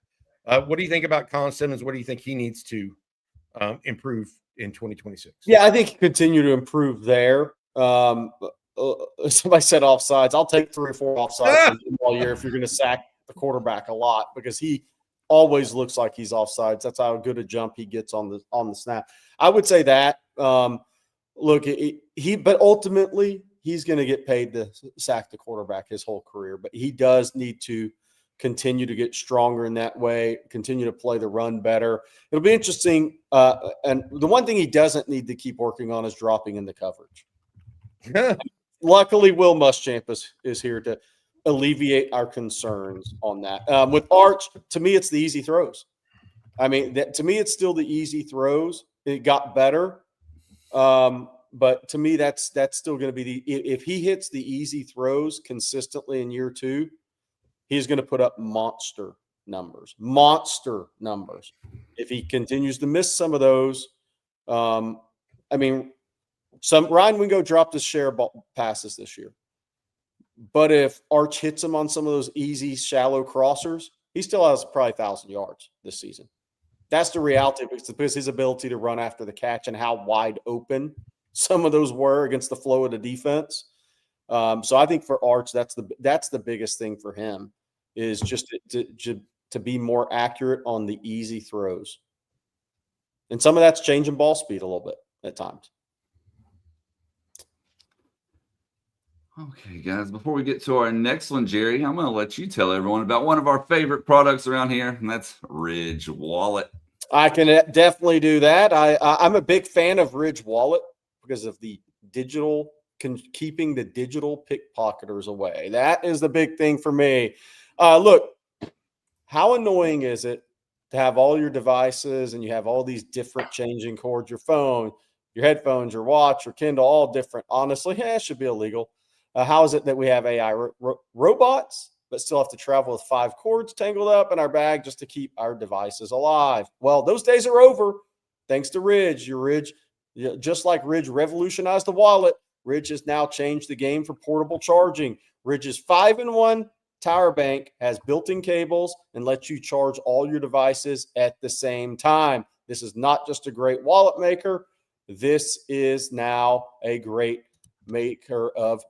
What do you think about Colin Simmons? What do you think he needs to improve in 2026? Yeah, I think continue to improve there. Somebody said offsides. I'll take 3 or 4 offsides all year if you're going to sack the quarterback a lot, because he always looks like he's offsides. That's how good a jump he gets on the snap. I would say that. But ultimately he's going to get paid to sack the quarterback his whole career. But he does need to continue to get stronger in that way, continue to play the run better. It'll be interesting. And the one thing he doesn't need to keep working on is dropping in the coverage. Luckily, Will Muschamp is here to alleviate our concerns on that. With Arch, to me, it's the easy throws. I mean, to me, it's still the easy throws. It got better. But to me, that's still going to be if he hits the easy throws consistently in year 2, he's going to put up monster numbers. If he continues to miss some of those, Ryan Wingo dropped his share of passes this year. But if Arch hits him on some of those easy, shallow crossers, he still has probably 1,000 yards this season. That's the reality, because his ability to run after the catch and how wide open some of those were against the flow of the defense. So I think for Arch, that's the biggest thing for him is just to be more accurate on the easy throws. And some of that's changing ball speed a little bit at times. Okay, guys, before we get to our next one, Jerry, I'm going to let you tell everyone about one of our favorite products around here, and that's Ridge Wallet. I can definitely do that. I'm a big fan of Ridge Wallet because of the digital, keeping the digital pickpocketers away. That is the big thing for me. Look, how annoying is it to have all your devices and you have all these different changing cords, your phone, your headphones, your watch, your Kindle, all different. Honestly, it should be illegal. How is it that we have AI robots, but still have to travel with 5 cords tangled up in our bag just to keep our devices alive? Well, those days are over. Thanks to Ridge. Your Ridge, just like Ridge revolutionized the wallet, Ridge has now changed the game for portable charging. Ridge's 5-in-1 Tower Bank has built-in cables and lets you charge all your devices at the same time. This is not just a great wallet maker. This is now a great maker of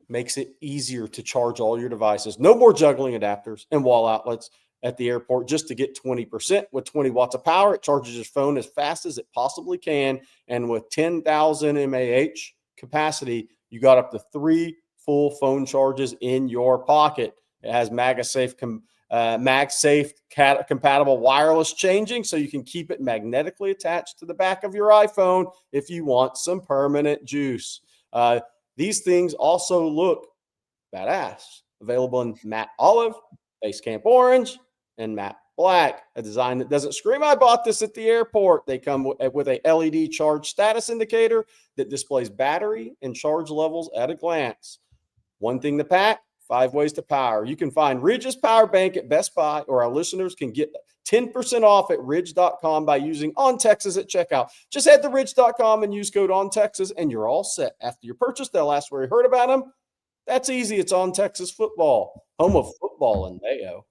makes it easier to charge all your devices. No more juggling adapters and wall outlets at the airport just to get 20%. With 20 watts of power, it charges your phone as fast as it possibly can. And with 10,000 mAh capacity, you got up to 3 full phone charges in your pocket. It has MagSafe compatible wireless changing, so you can keep it magnetically attached to the back of your iPhone if you want some permanent juice. These things also look badass. Available in matte olive, base camp orange, and matte black. A design that doesn't scream, I bought this at the airport. They come with a LED charge status indicator that displays battery and charge levels at a glance. One thing to pack, 5 ways to power. You can find Ridge's Power Bank at Best Buy, or our listeners can get 10% off at ridge.com by using On Texas at checkout. Just head to ridge.com and use code On Texas, and you're all set. After your purchase, they'll ask where you heard about them. That's easy. It's On Texas Football, home of football and mayo.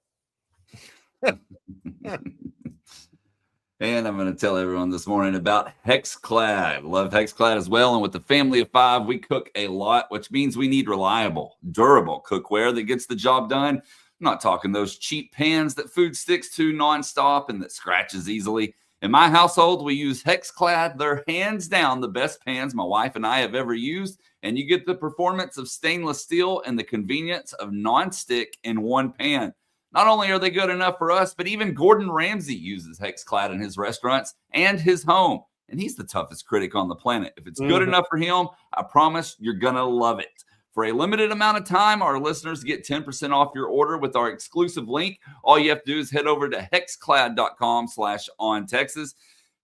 And I'm going to tell everyone this morning about HexClad. Love HexClad as well. And with the family of 5, we cook a lot, which means we need reliable, durable cookware that gets the job done. I'm not talking those cheap pans that food sticks to nonstop and that scratches easily. In my household, we use HexClad. They're hands down the best pans my wife and I have ever used. And you get the performance of stainless steel and the convenience of nonstick in one pan. Not only are they good enough for us, but even Gordon Ramsay uses HexClad in his restaurants and his home. And he's the toughest critic on the planet. If it's good enough for him, I promise you're going to love it. For a limited amount of time, our listeners get 10% off your order with our exclusive link. All you have to do is head over to hexclad.com/ontexas.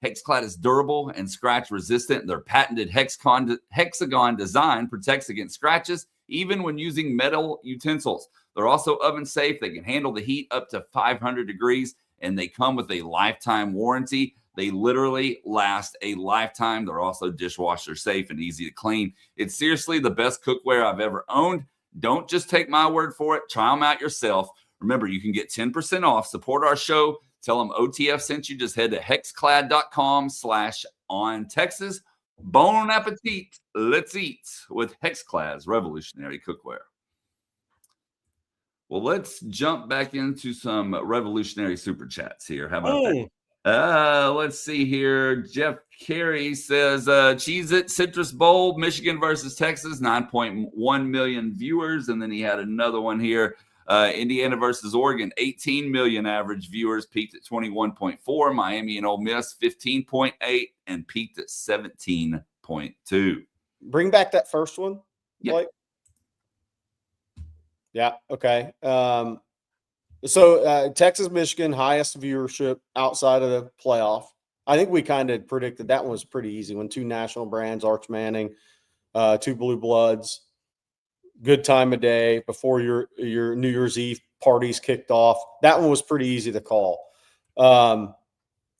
HexClad is durable and scratch resistant. Their patented hexagon design protects against scratches, even when using metal utensils. They're also oven safe. They can handle the heat up to 500 degrees, and they come with a lifetime warranty. They literally last a lifetime. They're also dishwasher safe and easy to clean. It's seriously the best cookware I've ever owned. Don't just take my word for it. Try them out yourself. Remember, you can get 10% off. Support our show. Tell them OTF sent you. Just head to hexclad.com/ontexas. Bon appetit. Let's eat with HexClad's revolutionary cookware. Well, let's jump back into some revolutionary super chats here. How about that? Let's see here. Jeff Carey says, Cheez-It Citrus Bowl, Michigan versus Texas, 9.1 million viewers. And then he had another one here. Indiana versus Oregon, 18 million average viewers, peaked at 21.4. Miami and Ole Miss, 15.8, and peaked at 17.2. Bring back that first one, Blake. Yeah. Yeah. Okay. So Texas, Michigan, highest viewership outside of the playoff. I think we kind of predicted that one was pretty easy. When 2 national brands, Arch Manning, 2 blue bloods, good time of day before your New Year's Eve parties kicked off. That one was pretty easy to call.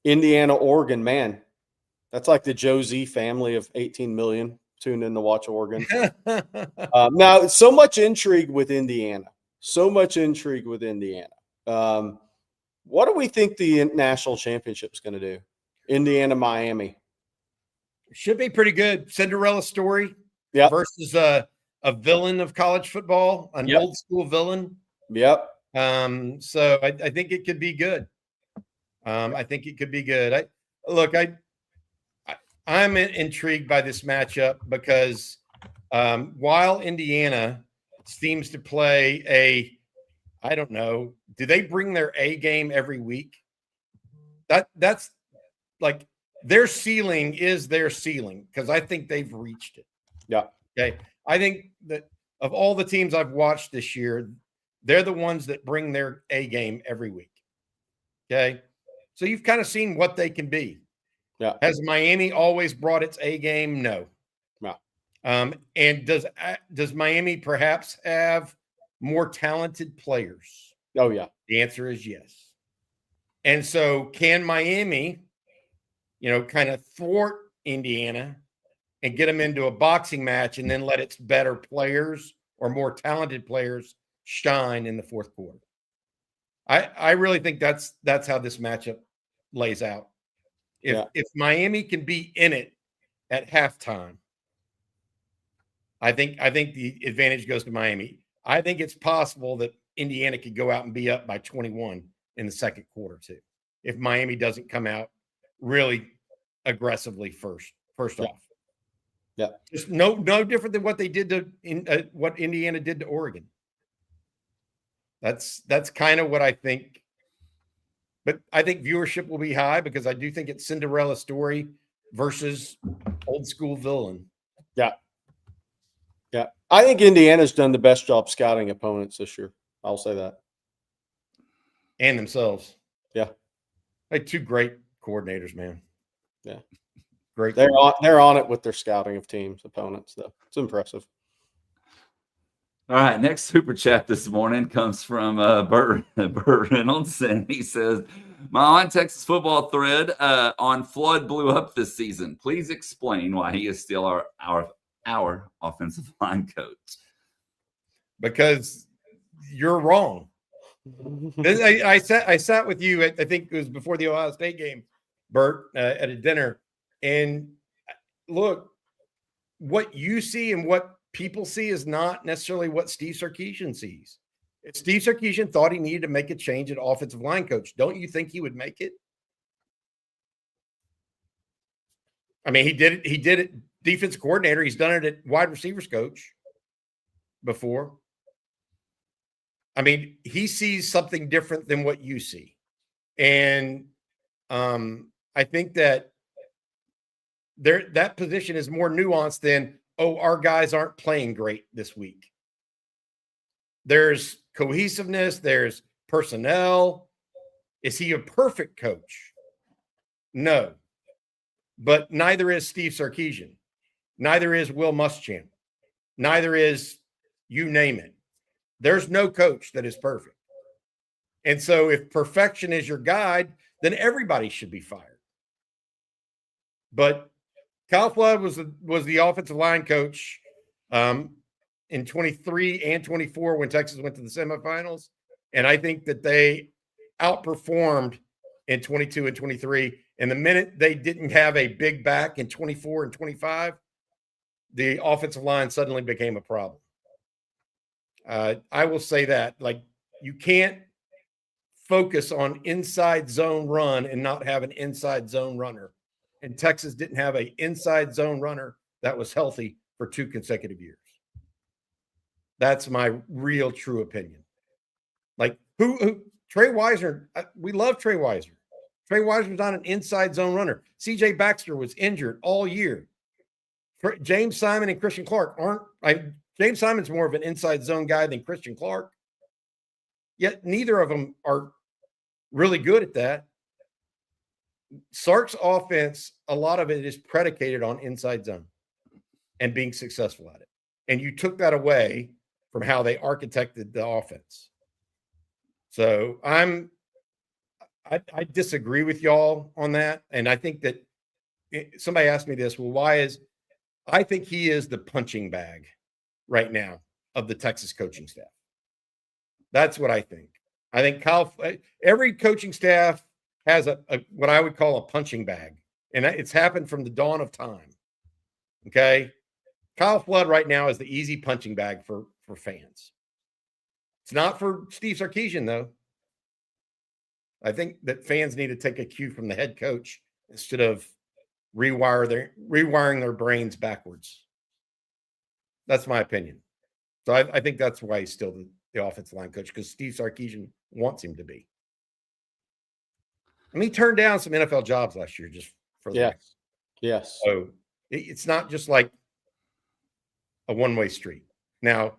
Indiana, Oregon, man, that's like the Joe Z family of 18 million tuned in to watch Oregon. Now, so much intrigue with Indiana. What do we think the national championship is going to do? Indiana, Miami. Should be pretty good. Cinderella story Yeah. versus a villain of college football, an old school villain. Yep. So I think it could be good. I think it could be good. I'm intrigued by this matchup because while Indiana seems to play I don't know, do they bring their A game every week? That's like their ceiling is their ceiling because I think they've reached it. Yeah. Okay. I think that of all the teams I've watched this year, they're the ones that bring their A game every week. Okay. So you've kind of seen what they can be. Yeah. Has Miami always brought its A game? No. No. And does Miami perhaps have more talented players? Oh, yeah. The answer is yes. And so can Miami, kind of thwart Indiana and get them into a boxing match and then let its better players or more talented players shine in the fourth quarter? I really think that's how this matchup lays out. If Miami can be in it at halftime, I think the advantage goes to Miami. I think it's possible that Indiana could go out and be up by 21 in the second quarter too, if Miami doesn't come out really aggressively first off. Yeah, just no different than what they did to what Indiana did to Oregon. That's kind of what I think. But I think viewership will be high because I do think it's Cinderella story versus old school villain. Yeah. Yeah. I think Indiana's done the best job scouting opponents this year. I'll say that. And themselves. Yeah. Like two great coordinators, man. Yeah. Great. They're on it with their scouting of teams, opponents, though. It's impressive. All right, next super chat this morning comes from Burt Reynolds, and he says, "My on Texas football thread on Flood blew up this season. Please explain why he is still our offensive line coach." Because you're wrong. I sat with you. I think it was before the Ohio State game, Burt, at a dinner, and look, what you see and what people see is not necessarily what Steve Sarkisian sees. If Steve Sarkisian thought he needed to make a change at offensive line coach, don't you think he would make it? I mean, he did it defensive coordinator. He's done it at wide receivers coach before. I mean, he sees something different than what you see. And I think that that position is more nuanced than, oh, our guys aren't playing great this week. There's cohesiveness. There's personnel. Is he a perfect coach? No. But neither is Steve Sarkisian. Neither is Will Muschamp. Neither is you name it. There's no coach that is perfect. And so if perfection is your guide, then everybody should be fired. But Kyle Flood was the offensive line coach in 23 and 24 when Texas went to the semifinals. And I think that they outperformed in 22 and 23. And the minute they didn't have a big back in 24 and 25, the offensive line suddenly became a problem. I will say that, like, you can't focus on inside zone run and not have an inside zone runner. And Texas didn't have an inside zone runner that was healthy for 2 consecutive years. That's my real true opinion. Like, who Trey Weiser, we love Trey Weiser. Trey Weiser's not an inside zone runner. CJ Baxter was injured all year. James Simon and Christian Clark James Simon's more of an inside zone guy than Christian Clark. Yet neither of them are really good at that. Sark's offense, a lot of it is predicated on inside zone and being successful at it. And you took that away from how they architected the offense. So I disagree with y'all on that. And I think that somebody asked me this, well, I think he is the punching bag right now of the Texas coaching staff. That's what I think. I think every coaching staff has a what I would call a punching bag, and it's happened from the dawn of time. Okay, Kyle Flood right now is the easy punching bag for fans. It's not for Steve Sarkisian, though. I think that fans need to take a cue from the head coach instead of rewiring their brains backwards. That's my opinion. So I think that's why he's still the offensive line coach, because Steve Sarkisian wants him to be. I mean, he turned down some NFL jobs last year just for the record. Yes. So it's not just like a one-way street. Now,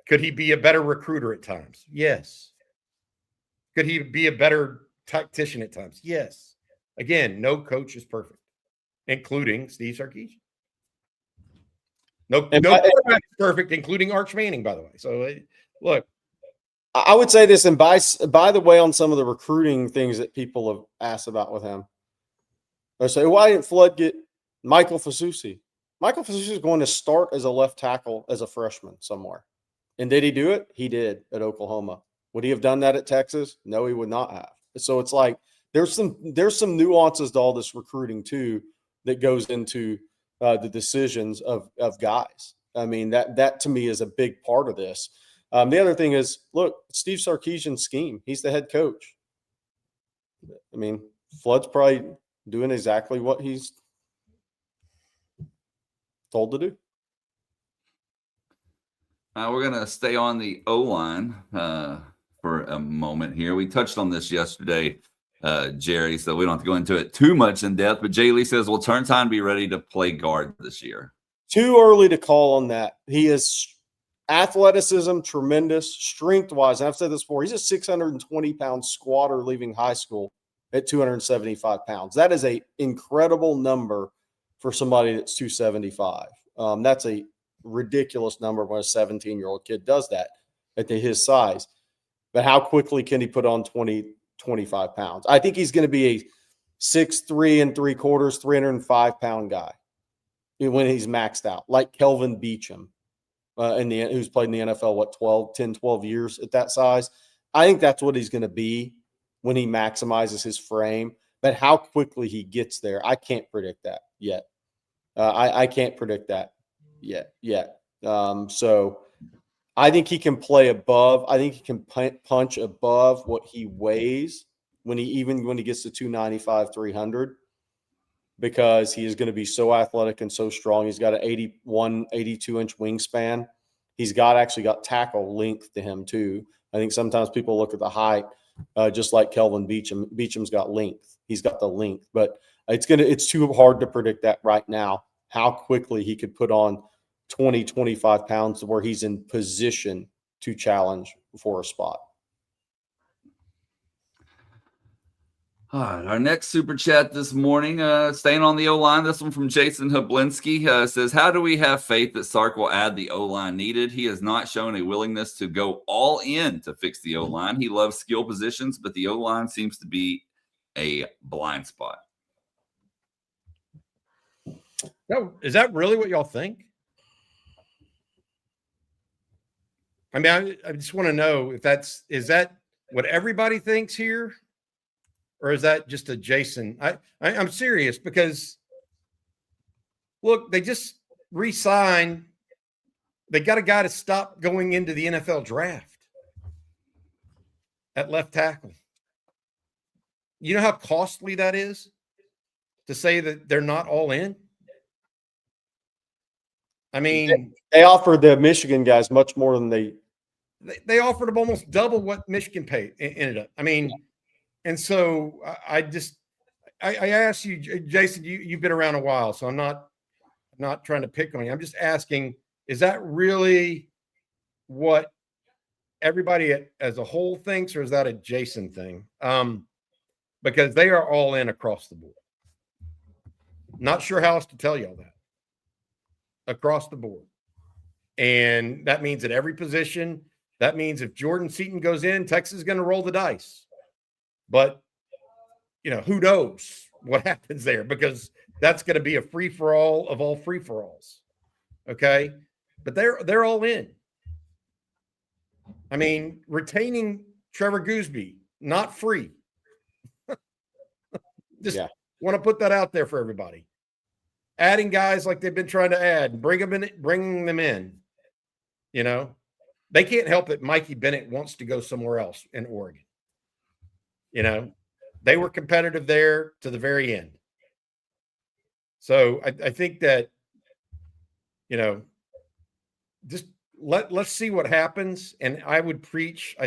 could he be a better recruiter at times? Yes. Could he be a better tactician at times? Yes. Again, no coach is perfect, including Steve Sarkisian. No quarterback is perfect, including Arch Manning, by the way. So, look. I would say this, and by the way, on some of the recruiting things that people have asked about with him, they say, why didn't Flood get Michael Fasusi? Michael Fasusi is going to start as a left tackle as a freshman somewhere. And did he do it? He did at Oklahoma. Would he have done that at Texas? No, he would not have. So it's like there's some nuances to all this recruiting too that goes into the decisions of guys. I mean, that to me is a big part of this. The other thing is, look, Steve Sarkisian's scheme. He's the head coach. I mean, Flood's probably doing exactly what he's told to do. We're going to stay on the O-line for a moment here. We touched on this yesterday, Jerry, so we don't have to go into it too much in depth. But Jay Lee says, will Turntine be ready to play guard this year? Too early to call on that. He is athleticism, tremendous, strength-wise. And I've said this before. He's a 620-pound squatter leaving high school at 275 pounds. That is an incredible number for somebody that's 275. That's a ridiculous number when a 17-year-old kid does that at his size. But how quickly can he put on 25 pounds? I think he's going to be a 6'3 3/4", 305-pound guy when he's maxed out, like Kelvin Beachum, who's played in the NFL, 12 years at that size. I think that's what he's going to be when he maximizes his frame. But how quickly he gets there, I can't predict that yet. I can't predict that yet. So I think he can play above. I think he can punch above what he weighs when he gets to 295, 300, because he is going to be so athletic and so strong. He's got an 82-inch wingspan. He's actually got tackle length to him too. I think sometimes people look at the height, just like Kelvin Beachum. Beacham's got length. He's got the length, but it's too hard to predict that right now, how quickly he could put on 20, 25 pounds to where he's in position to challenge for a spot. All right, our next super chat this morning, staying on the O-line, this one from Jason Hablinski, says, how do we have faith that Sark will add the O-line needed? He has not shown a willingness to go all in to fix the O-line. He loves skill positions, but the O-line seems to be a blind spot. No, is that really what y'all think? I mean, I just want to know if is that what everybody thinks here? Or is that just a Jason? I'm serious, because look, they just re-signed. They got a guy to stop going into the NFL draft at left tackle. You know how costly that is to say that they're not all in? I mean, they offered the Michigan guys much more than they offered them almost double what Michigan paid ended up. I mean, and so I asked you, Jason, you've been around a while, so I'm not trying to pick on you. I'm just asking, is that really what everybody as a whole thinks, or is that a Jason thing? Because they are all in across the board. Not sure how else to tell y'all that. Across the board. And that means at every position. That means if Jordan Seaton goes in, Texas is going to roll the dice. But, who knows what happens there, because that's going to be a free-for-all of all free-for-alls. Okay? But they're all in. I mean, retaining Trevor Gooseby, not free. Just want to put that out there for everybody. adding guys like they've been trying to add, bringing them in. You know, they can't help it. Mikey Bennett wants to go somewhere else in Oregon. You know, they were competitive there to the very end. So I think that, you know, just let's see what happens. And I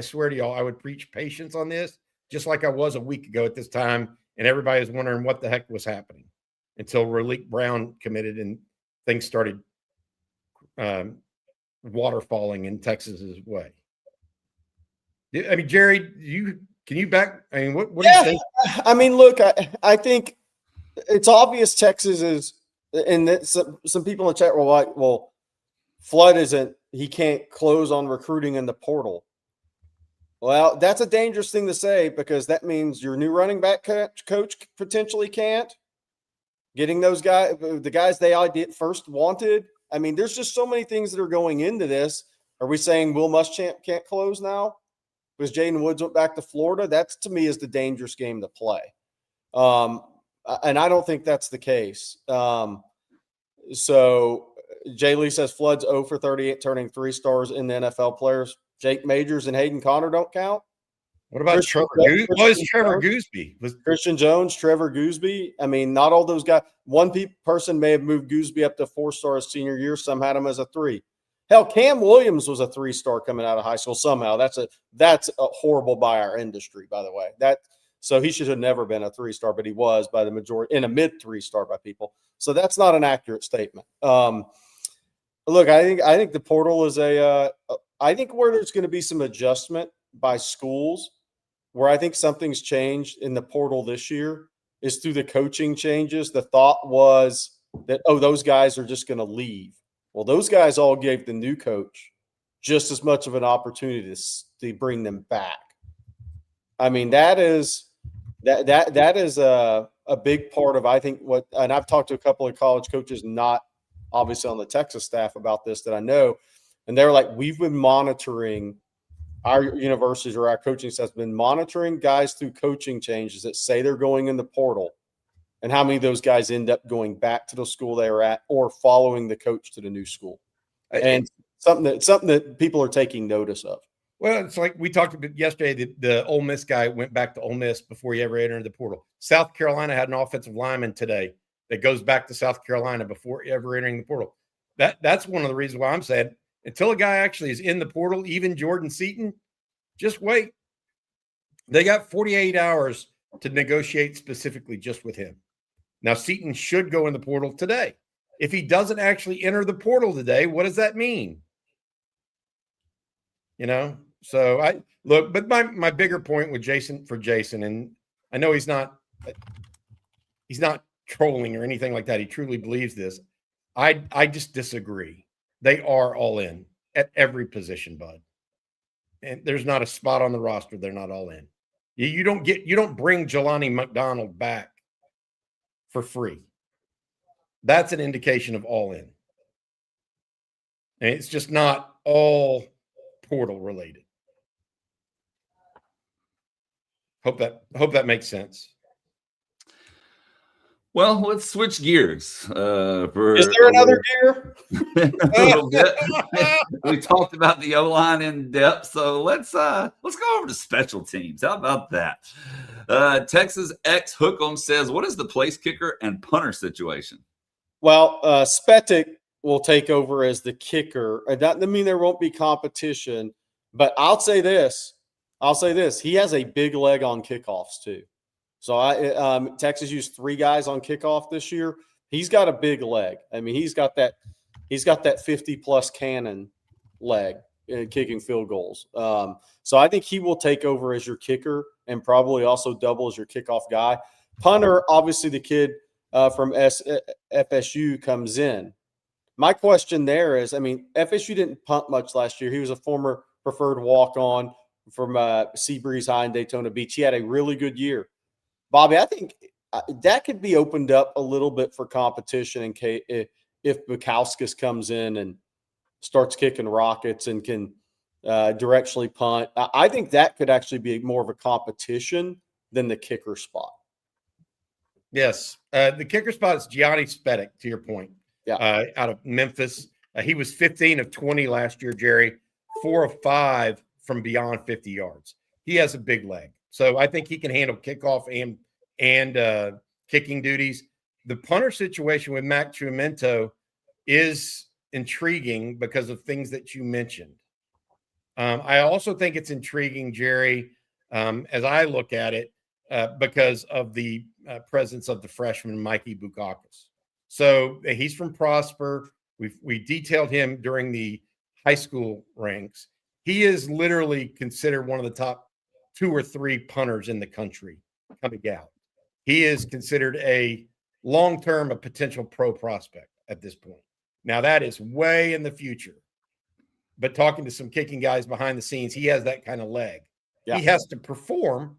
swear to y'all, I would preach patience on this, just like I was a week ago at this time. And everybody was wondering what the heck was happening until Raleek Brown committed and things started waterfalling in Texas's way. I mean, Jerry, can you back? I mean, what do you think? I mean, look, I think it's obvious Texas is, and some people in the chat were like, well, Flood he can't close on recruiting in the portal. Well, that's a dangerous thing to say because that means your new running back coach potentially can't. Getting those guys, the guys they first wanted. I mean, there's just so many things that are going into this. Are we saying Will Muschamp can't close now because Jaden Woods went back to Florida? That's, to me, is the dangerous game to play. And I don't think that's the case. So Jay Lee says Flood's 0 for 38, turning 3 stars in the NFL players. Jake Majors and Hayden Connor don't count. What about Trevor Gooseby? Christian Jones, Trevor Gooseby. I mean, not all those guys. One person may have moved Gooseby up to 4-star his senior year. Some had him as a 3. Hell, Cam Williams was a 3-star coming out of high school somehow. That's a horrible by our industry, by the way. So he should have never been a 3-star, but he was by the majority, in a mid 3-star by people. So that's not an accurate statement. Look, I think the portal is I think where there's going to be some adjustment by schools, where I think something's changed in the portal this year, is through the coaching changes. The thought was that, those guys are just going to leave. Well, those guys all gave the new coach just as much of an opportunity to bring them back. I mean, that is a big part of, I think, and I've talked to a couple of college coaches, not obviously on the Texas staff, about this that I know, and they're like, we've been monitoring, our universities or our coaching staff has been monitoring guys through coaching changes that say they're going in the portal, and how many of those guys end up going back to the school they were at or following the coach to the new school. And something that people are taking notice of. Well, it's like we talked about yesterday. The Ole Miss guy went back to Ole Miss before he ever entered the portal. South Carolina had an offensive lineman today that goes back to South Carolina before ever entering the portal. That's one of the reasons why I'm saying, until a guy actually is in the portal, even Jordan Seaton, just wait. They got 48 hours to negotiate specifically just with him. Now, Seaton should go in the portal today. If he doesn't actually enter the portal today, what does that mean? You know? So but my bigger point with Jason, and I know he's not trolling or anything like that. He truly believes this. I just disagree. They are all in at every position, bud. And there's not a spot on the roster they're not all in. You don't bring Jelani McDonald back for free. That's an indication of all in. And it's just not all portal related. Hope that makes sense. Well, let's switch gears. Is there another gear? A little bit. We talked about the O-line in depth, so let's go over to special teams. How about that? Texas X Hookem says, "What is the place kicker and punter situation?" Well, Spetic will take over as the kicker. That doesn't mean there won't be competition, but I'll say this. He has a big leg on kickoffs too. So Texas used 3 guys on kickoff this year. He's got a big leg. I mean, he's got that 50-plus cannon leg in kicking field goals. So I think he will take over as your kicker and probably also double as your kickoff guy. Punter, obviously the kid from FSU comes in. My question there is, I mean, FSU didn't punt much last year. He was a former preferred walk-on from Seabreeze High in Daytona Beach. He had a really good year. Bobby, I think that could be opened up a little bit for competition in case if Bukowskis comes in and starts kicking rockets and can directionally punt. I think that could actually be more of a competition than the kicker spot. Yes. The kicker spot is Gianni Spedic, to your point. Yeah. Out of Memphis. He was 15 of 20 last year, Jerry. 4 of 5 from beyond 50 yards. He has a big leg. So I think he can handle kickoff and kicking duties. The punter situation with Mac Trumento is intriguing because of things that you mentioned. I also think it's intriguing, Jerry, as I look at it, because of the presence of the freshman Mikey Bukakis. So he's from Prosper. We detailed him during the high school ranks. He is literally considered one of the top 2 or 3 punters in the country coming out. He is considered a long-term, a potential pro prospect at this point. Now, that is way in the future. But talking to some kicking guys behind the scenes, he has that kind of leg. Yeah. He has to perform,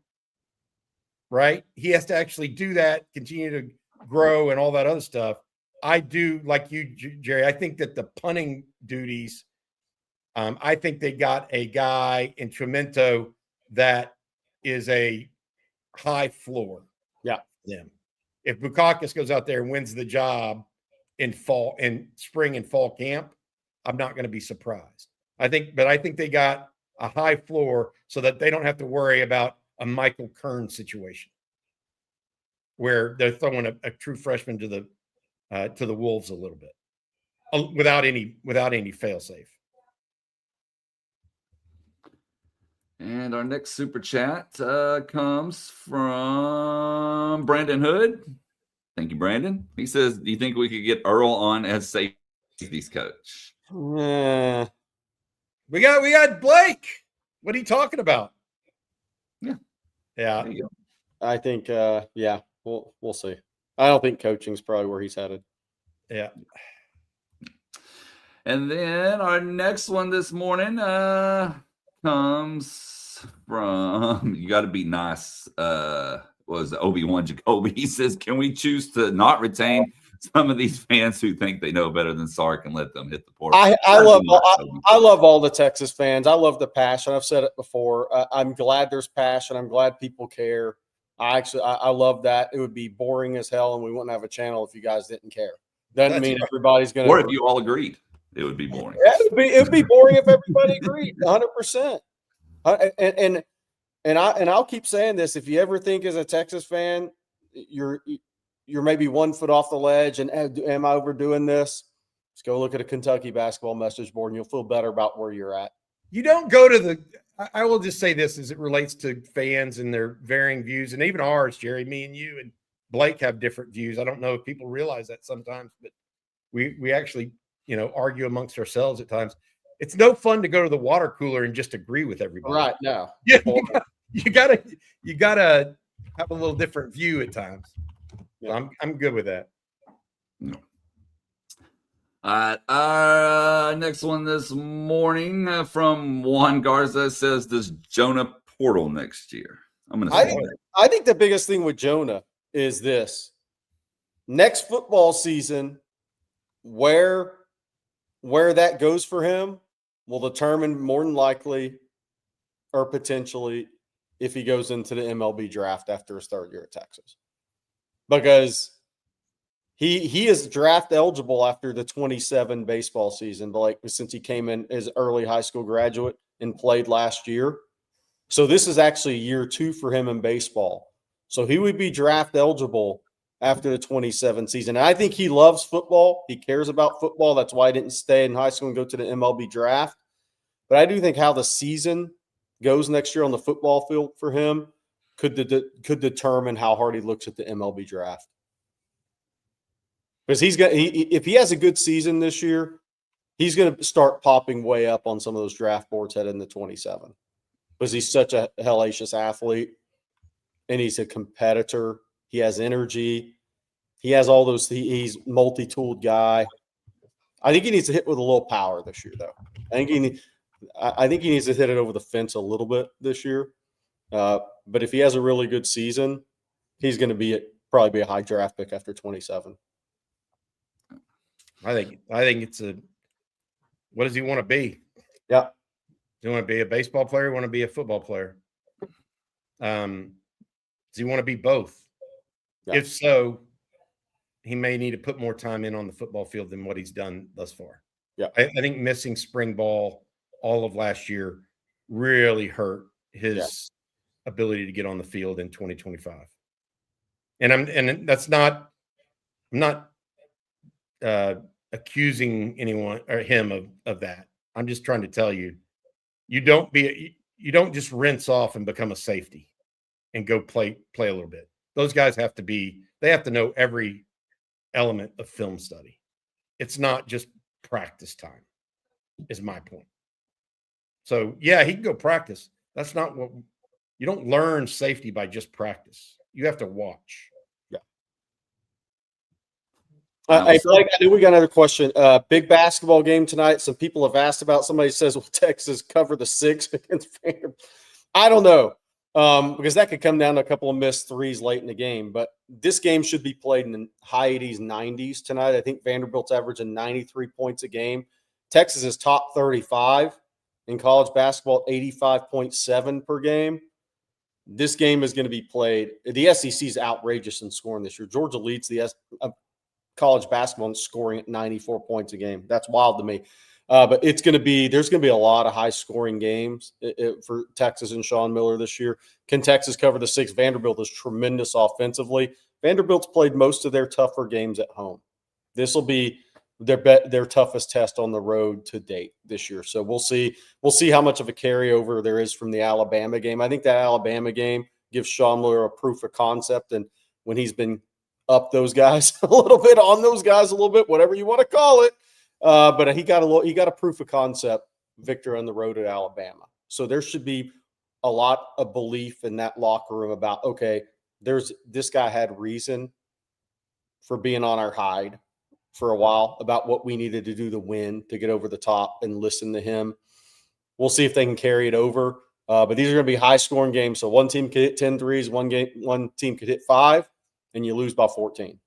right? He has to actually do that, continue to grow and all that other stuff. I do, like you, Jerry, I think that the punting duties, I think they got a guy in Trumento that is a high floor. Yeah. Them. If Bukakis goes out there and wins the job in spring and fall camp, I'm not going to be surprised. I think they got a high floor so that they don't have to worry about a Michael Kern situation where they're throwing a true freshman to the wolves a little bit without any fail safe. And our next super chat comes from Brandon Hood. Thank you, Brandon. He says, "Do you think we could get Earl on as safeties coach?" We got Blake. What are you talking about? Yeah. There you go. I think we'll see. I don't think coaching's probably where he's headed. Yeah. And then our next one this morning comes from, you got to be nice, was Obi-Wan Jacoby. He says, "Can we choose to not retain some of these fans who think they know better than Sark and let them hit the portal?" I love all the Texas fans. I love the passion. I've said it before. I'm glad there's passion. I'm glad people care. I love that. It would be boring as hell, and we wouldn't have a channel if you guys didn't care. Doesn't mean everybody's going to. Or if you all agreed, it would be boring. Yeah, it would be boring if everybody agreed, 100%. And I'll keep saying this: if you ever think as a Texas fan you're maybe 1 foot off the ledge and am I overdoing this? Let's go look at a Kentucky basketball message board, and you'll feel better about where you're at. You don't go to the. I will just say this as it relates to fans and their varying views, and even ours, Jerry. Me and you and Blake have different views. I don't know if people realize that sometimes, but we actually argue amongst ourselves at times. It's no fun to go to the water cooler and just agree with everybody. Right. No. Yeah. You gotta have a little different view at times. Yeah. I'm good with that. No. All right. Next one this morning from Juan Garza says, "Does Jonah portal next year?" I'm going to say I think the biggest thing with Jonah is this: next football season, where that goes for him will determine more than likely or potentially if he goes into the MLB draft after his 3rd year at Texas. Because he is draft eligible after the 27 baseball season, but since he came in as early high school graduate and played last year. So this is actually year 2 for him in baseball. So he would be draft eligible after the 27 season. And I think he loves football. He cares about football. That's why he didn't stay in high school and go to the MLB draft. But I do think how the season goes next year on the football field for him could determine how hard he looks at the MLB draft. Because if he has a good season this year, he's going to start popping way up on some of those draft boards heading into 27. Because he's such a hellacious athlete, and he's a competitor. He has energy. He has all those. He's multi-tooled guy. I think he needs to hit with a little power this year, though. I think he needs to hit it over the fence a little bit this year. But if he has a really good season, he's going to probably be a high draft pick after 27. I think it's what does he want to be? Yeah. Do you want to be a baseball player? Want to be a football player? Does he want to be both? Yeah. If so, he may need to put more time in on the football field than what he's done thus far. Yeah. I think missing spring ball all of last year really hurt his ability to get on the field in 2025. And that's not, I'm not accusing anyone or him of that. I'm just trying to tell you, you don't just rinse off and become a safety and go play a little bit. Those guys have to know every element of film study. It's not just practice time, is my point. So yeah, he can go practice. That's not what you don't learn safety by just practice. You have to watch. Hey, Blake, I knew we got another question. Big basketball game tonight. Some people have asked about. Somebody says, "Will Texas cover the 6 against Vanderbilt?" I don't know, because that could come down to a couple of missed threes late in the game. But this game should be played in the high 80s, 90s tonight. I think Vanderbilt's averaging 93 points a game. Texas is top 35 in college basketball, 85.7 per game. This game is going to be played. The SEC is outrageous in scoring this year. Georgia leads the college basketball and scoring at 94 points a game. That's wild to me. But there's going to be a lot of high scoring games for Texas and Sean Miller this year. Can Texas cover the 6? Vanderbilt is tremendous offensively. Vanderbilt's played most of their tougher games at home. This will be their toughest test on the road to date this year. So we'll see how much of a carryover there is from the Alabama game. I think that Alabama game gives Sean Miller a proof of concept, and when he's been up those guys a little bit, on those guys a little bit, whatever you want to call it. But he got a proof of concept victory on the road at Alabama. So there should be a lot of belief in that locker room about, okay, this guy had reason for being on our hide for a while about what we needed to do to win, to get over the top and listen to him. We'll see if they can carry it over. But these are going to be high scoring games. So one team could hit 10 threes, one team could hit 5. And you lose by 14.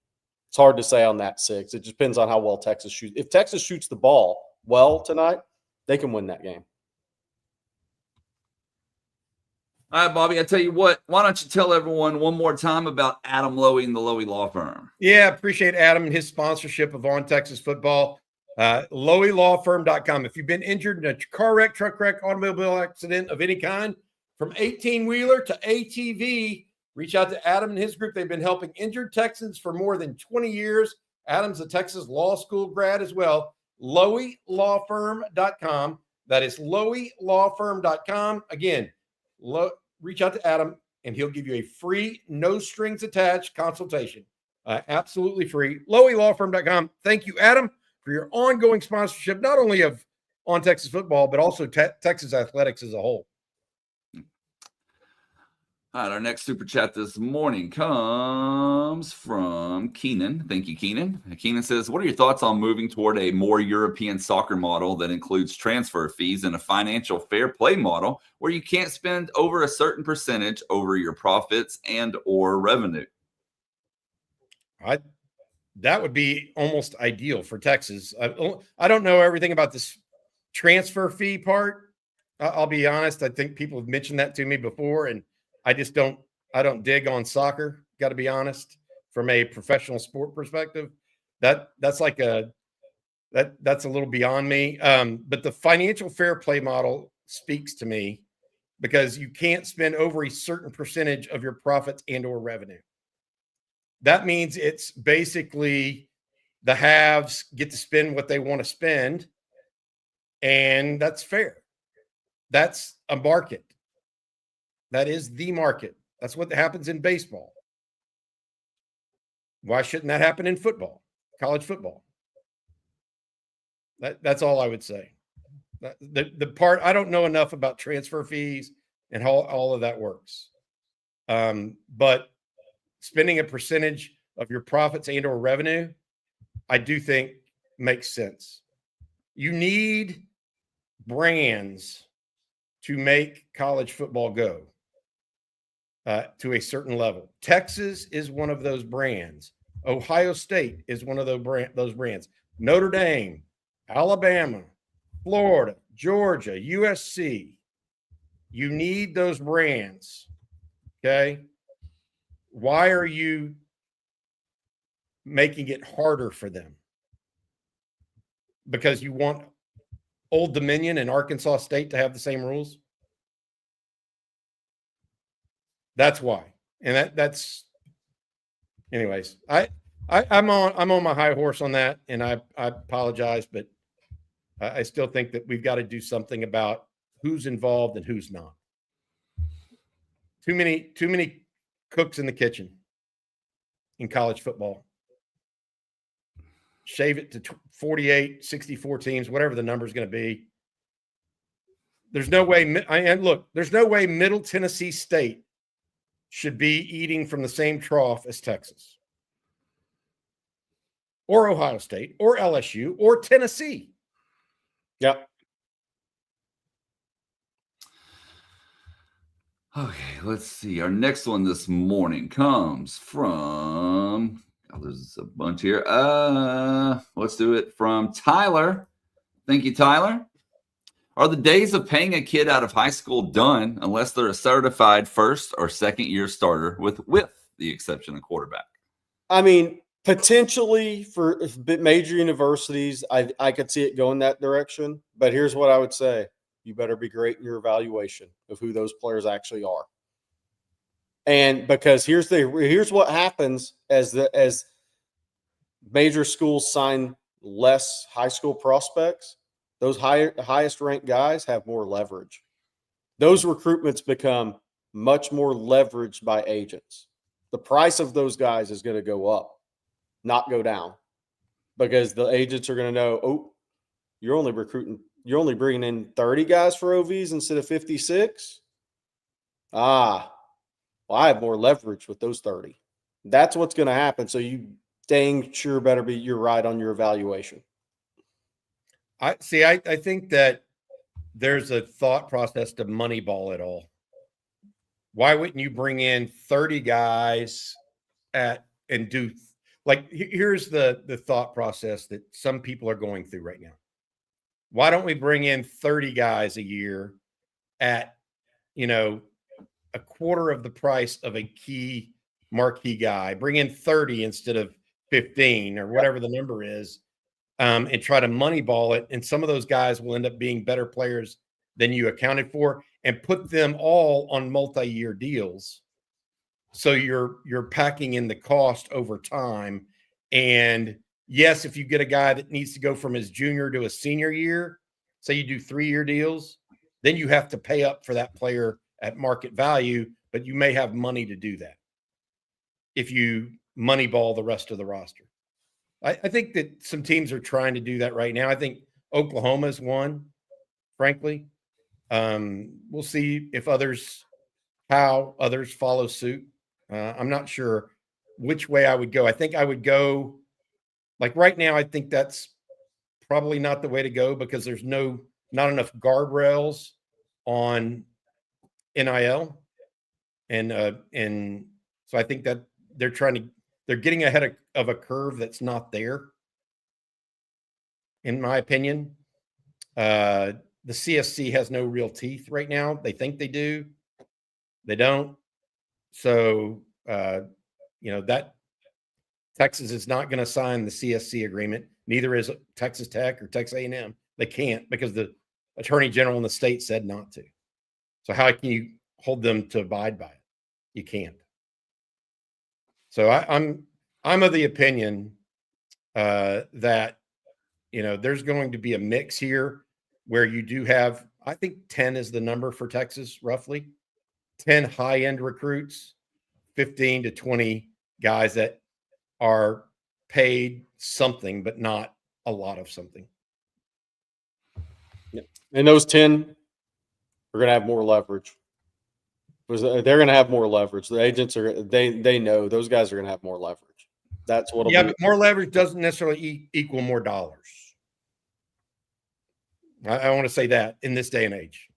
It's hard to say on that 6. It just depends on how well Texas shoots. If Texas shoots the ball well tonight, they can win that game. All right, Bobby, I tell you what, why don't you tell everyone one more time about Adam Lowy and the Lowy Law Firm? Yeah, appreciate Adam and his sponsorship of On Texas Football. LowyLawFirm.com. If you've been injured in a car wreck, truck wreck, automobile accident of any kind, from 18-wheeler to ATV, reach out to Adam and his group. They've been helping injured Texans for more than 20 years. Adam's a Texas law school grad as well. LowyLawFirm.com. That is LowyLawFirm.com. Again, reach out to Adam, and he'll give you a free, no strings attached consultation. Absolutely free. LowyLawFirm.com. Thank you, Adam, for your ongoing sponsorship, not only of On Texas Football, but also Texas athletics as a whole. All right, our next super chat this morning comes from Keenan. Thank you, Keenan. Keenan says, what are your thoughts on moving toward a more European soccer model that includes transfer fees and a financial fair play model where you can't spend over a certain percentage over your profits and or revenue? That would be almost ideal for Texas. I don't know everything about this transfer fee part. I'll be honest. I think people have mentioned that to me before, and I don't dig on soccer, got to be honest, from a professional sport perspective. That's a little beyond me. But the financial fair play model speaks to me because you can't spend over a certain percentage of your profits and or revenue. That means it's basically the haves get to spend what they want to spend, and that's fair. That's a market. That is the market. That's what happens in baseball. Why shouldn't that happen in football, college football? That's all I would say. The part, I don't know enough about transfer fees and how all of that works. But spending a percentage of your profits and or revenue, I do think makes sense. You need brands to make college football go to a certain level. Texas is one of those brands. Ohio State is one of those brands. Notre Dame, Alabama, Florida, Georgia, USC. You need those brands. Okay. Why are you making it harder for them because you want Old Dominion and Arkansas State to have the same rules? That's why. And that's anyways, I'm on my high horse on that, and I apologize, but I still think that we've got to do something about who's involved and who's not. Too many cooks in the kitchen in college football. Shave it to 48, 64 teams, whatever the number is going to be. There's no way. And look, there's no way Middle Tennessee State should be eating from the same trough as Texas or Ohio State or LSU or Tennessee. Yep. Okay, let's see. Our next one this morning comes from, there's a bunch here. Let's do it from Tyler. Thank you, Tyler. Are the days of paying a kid out of high school done unless they're a certified first or second year starter with the exception of quarterback? I mean, potentially for major universities, I could see it going that direction. But here's what I would say. You better be great in your evaluation of who those players actually are. And because here's what happens as major schools sign less high school prospects, those highest ranked guys have more leverage. Those recruitments become much more leveraged by agents. The price of those guys is going to go up, not go down, because the agents are going to know, oh, you're only bringing in 30 guys for OVs instead of 56. Well, I have more leverage with those 30. That's what's going to happen. So you dang sure better you're right on your evaluation. I think that there's a thought process to moneyball it all. Why wouldn't you bring in 30 guys and do like, here's the thought process that some people are going through right now. Why don't we bring in 30 guys a year at, a quarter of the price of a key marquee guy? Bring in 30 instead of 15 or whatever the number is, and try to moneyball it. And some of those guys will end up being better players than you accounted for, and put them all on multi-year deals. So you're packing in the cost over time. And yes, if you get a guy that needs to go from his junior to a senior year, say you do 3-year deals, then you have to pay up for that player at market value, but you may have money to do that if you moneyball the rest of the roster. I think that some teams are trying to do that right now. I think Oklahoma's one, frankly. We'll see if how others follow suit. I'm not sure which way I would go. I think I would go, like right now, I think that's probably not the way to go because there's not enough guardrails on NIL. And so I think that they're getting ahead of a curve that's not there, in my opinion. The CSC has no real teeth right now. They think they do. They don't. So, that Texas is not going to sign the CSC agreement. Neither is Texas Tech or Texas A&M. They can't because the attorney general in the state said not to. So how can you hold them to abide by it? You can't. So I'm of the opinion that, there's going to be a mix here where you do have, I think 10 is the number for Texas, roughly 10 high-end recruits, 15 to 20 guys that are paid something, but not a lot of something. Yeah. And those 10 are going to have more leverage. They're going to have more leverage. The agents they know those guys are going to have more leverage. That's what. Yeah, but more leverage doesn't necessarily equal more dollars. I want to say that in this day and age,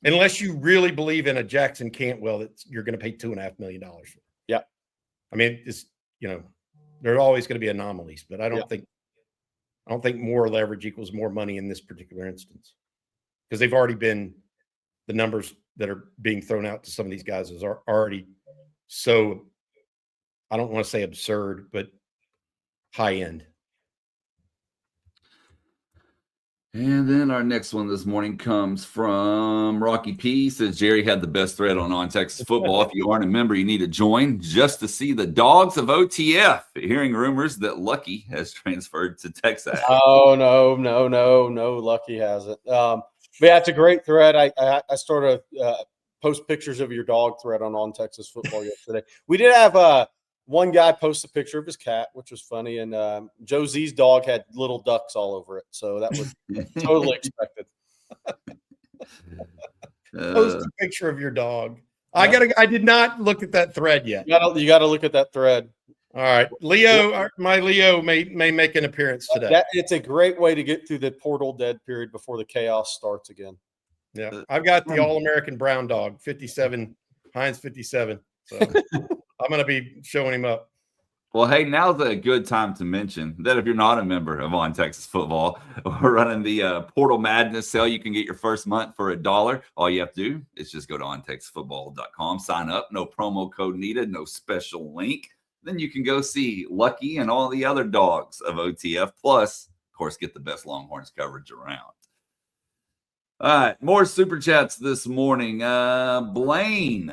unless you really believe in a Jackson Cantwell that you're going to pay $2.5 million for. Yeah, I mean, it's there are always going to be anomalies, but I don't think more leverage equals more money in this particular instance, because they've already been, the numbers that are being thrown out to some of these guys are already so I don't want to say absurd, but high end. And then our next one this morning comes from Rocky P. Says Jerry had the best thread on Texas football. If you aren't a member, you need to join just to see the dogs of OTF. Hearing rumors that Lucky has transferred to Texas. Oh, no. Lucky hasn't. But yeah, it's a great thread. I started post pictures of your dog thread on Texas football yesterday. We did have one guy post a picture of his cat, which was funny, and Josie's dog had little ducks all over it, so that was totally expected. Post a picture of your dog. I did not look at that thread yet. You got to look at that thread. All right, Leo. My Leo may make an appearance today. It's a great way to get through the portal dead period before the chaos starts again. Yeah, I've got the All-American brown dog, 57, Heinz 57. So I'm going to be showing him up. Well, hey, now's a good time to mention that if you're not a member of On Texas Football, we're running the Portal Madness sale. You can get your first month for $1. All you have to do is just go to ontexasfootball.com, sign up. No promo code needed, no special link. Then you can go see Lucky and all the other dogs of OTF. Plus, of course, get the best Longhorns coverage around. All right, more super chats this morning. Blaine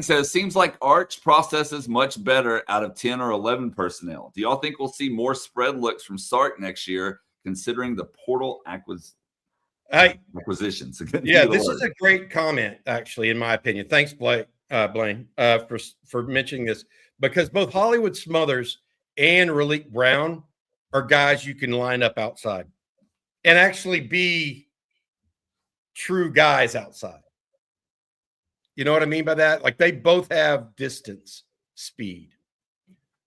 says, seems like Arch processes much better out of 10 or 11 personnel. Do y'all think we'll see more spread looks from Sark next year, considering the portal acquisitions? Yeah, this is a great comment, actually, in my opinion. Thanks, Blaine, for mentioning this, because both Hollywood Smothers and Raleek Brown are guys you can line up outside and actually be true guys outside. You know what I mean by that? Like, they both have distance speed.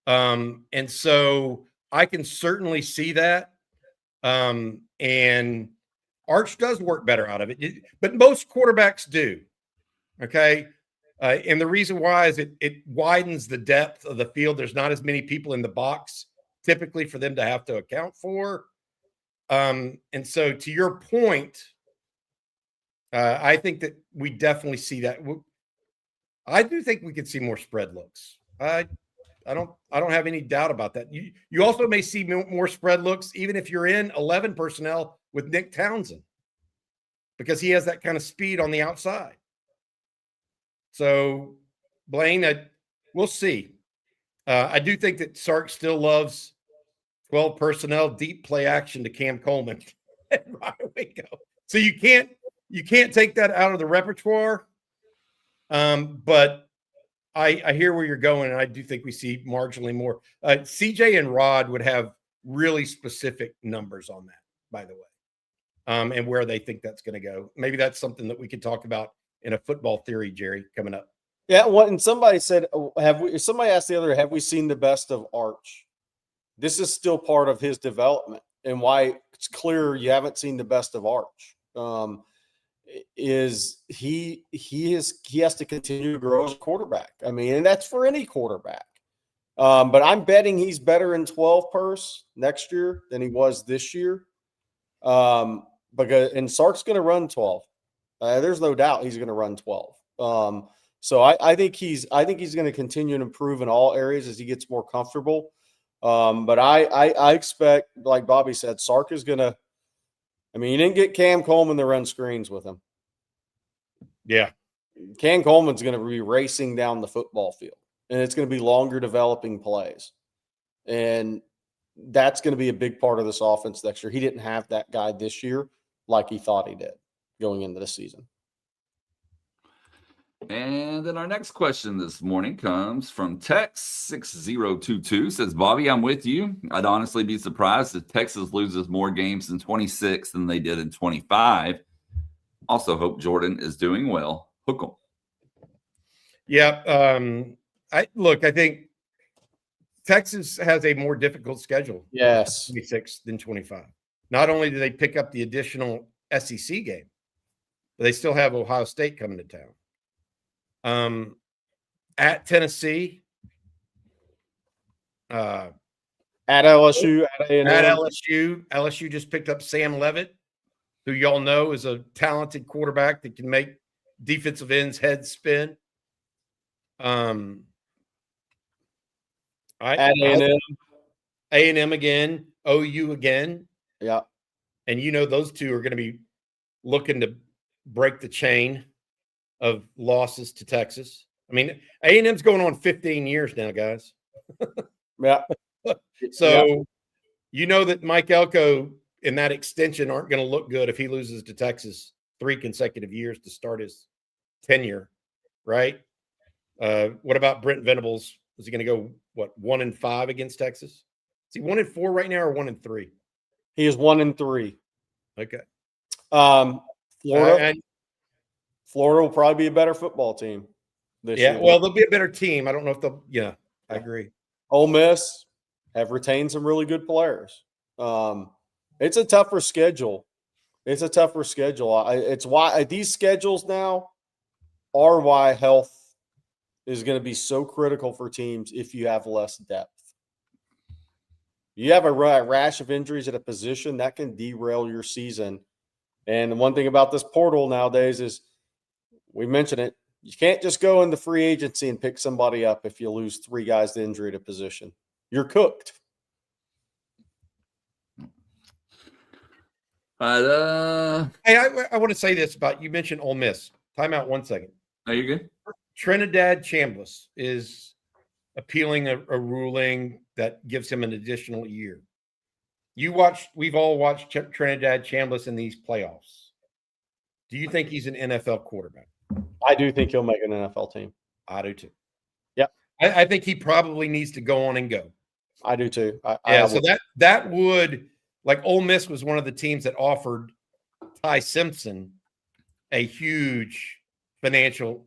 And so I can certainly see that. And Arch does work better out of it, but most quarterbacks do. Okay. And the reason why is it widens the depth of the field. There's not as many people in the box typically for them to have to account for. And so to your point, I think that we definitely see that. I do think we could see more spread looks. I don't have any doubt about that. You also may see more spread looks even if you're in 11 personnel with Nick Townsend, because he has that kind of speed on the outside. So, Blaine, we'll see. I do think that Sark still loves 12 personnel, deep play action to Cam Coleman. And right we go. So you can't take that out of the repertoire. But I hear where you're going, and I do think we see marginally more. CJ and Rod would have really specific numbers on that, by the way, and where they think that's going to go. Maybe that's something that we could talk about in a football theory, Jerry, coming up. Yeah, and somebody said, somebody asked the other, have we seen the best of Arch? This is still part of his development, and why it's clear you haven't seen the best of Arch. Is he has to continue to grow as a quarterback. I mean, and that's for any quarterback. But I'm betting he's better in 12 purse next year than he was this year. And Sark's going to run 12. There's no doubt he's going to run 12. So I think he's going to continue to improve in all areas as he gets more comfortable. But I expect, like Bobby said, Sark is going to. I mean, you didn't get Cam Coleman to run screens with him. Yeah. Cam Coleman's going to be racing down the football field, and it's going to be longer developing plays. And that's going to be a big part of this offense next year. He didn't have that guy this year like he thought he did going into the season. And then our next question this morning comes from Tex 6022. Says, Bobby, I'm with you. I'd honestly be surprised if Texas loses more games in 26 than they did in 25. Also hope Jordan is doing well. Hook 'em. Yeah. I think Texas has a more difficult schedule. Yes. 26 than 25. Not only do they pick up the additional SEC game, but they still have Ohio State coming to town. At Tennessee, at LSU, at LSU just picked up Sam Levitt, who y'all know is a talented quarterback that can make defensive ends heads spin. At A&M. A&M again, OU again. Yeah. And those two are going to be looking to break the chain of losses to Texas. I mean, A&M's going on 15 years now, guys. Yeah. So that Mike Elko in that extension aren't going to look good if he loses to Texas 3 consecutive years to start his tenure, right? What about Brent Venables? Is he going to go 1-5 against Texas? Is he 1-4 right now or 1-3? He is 1-3. Okay. Florida will probably be a better football team this year. Well, they'll be a better team. I don't know if they'll. Yeah, I agree. Ole Miss have retained some really good players. It's a tougher schedule. It's why these schedules now are why health is going to be so critical for teams if you have less depth. You have a rash of injuries at a position that can derail your season. And the one thing about this portal nowadays is, we mentioned it, you can't just go into free agency and pick somebody up if you lose 3 guys to injury at a position. You're cooked. Hey, I want to say this about, you mentioned Ole Miss. Time out 1 second. Are you good? Trinidad Chambliss is appealing a ruling that gives him an additional year. We've all watched Trinidad Chambliss in these playoffs. Do you think he's an NFL quarterback? I do think he'll make an NFL team. I do too. Yep. I think he probably needs to go on and go. I do too. So that would, like, Ole Miss was one of the teams that offered Ty Simpson a huge financial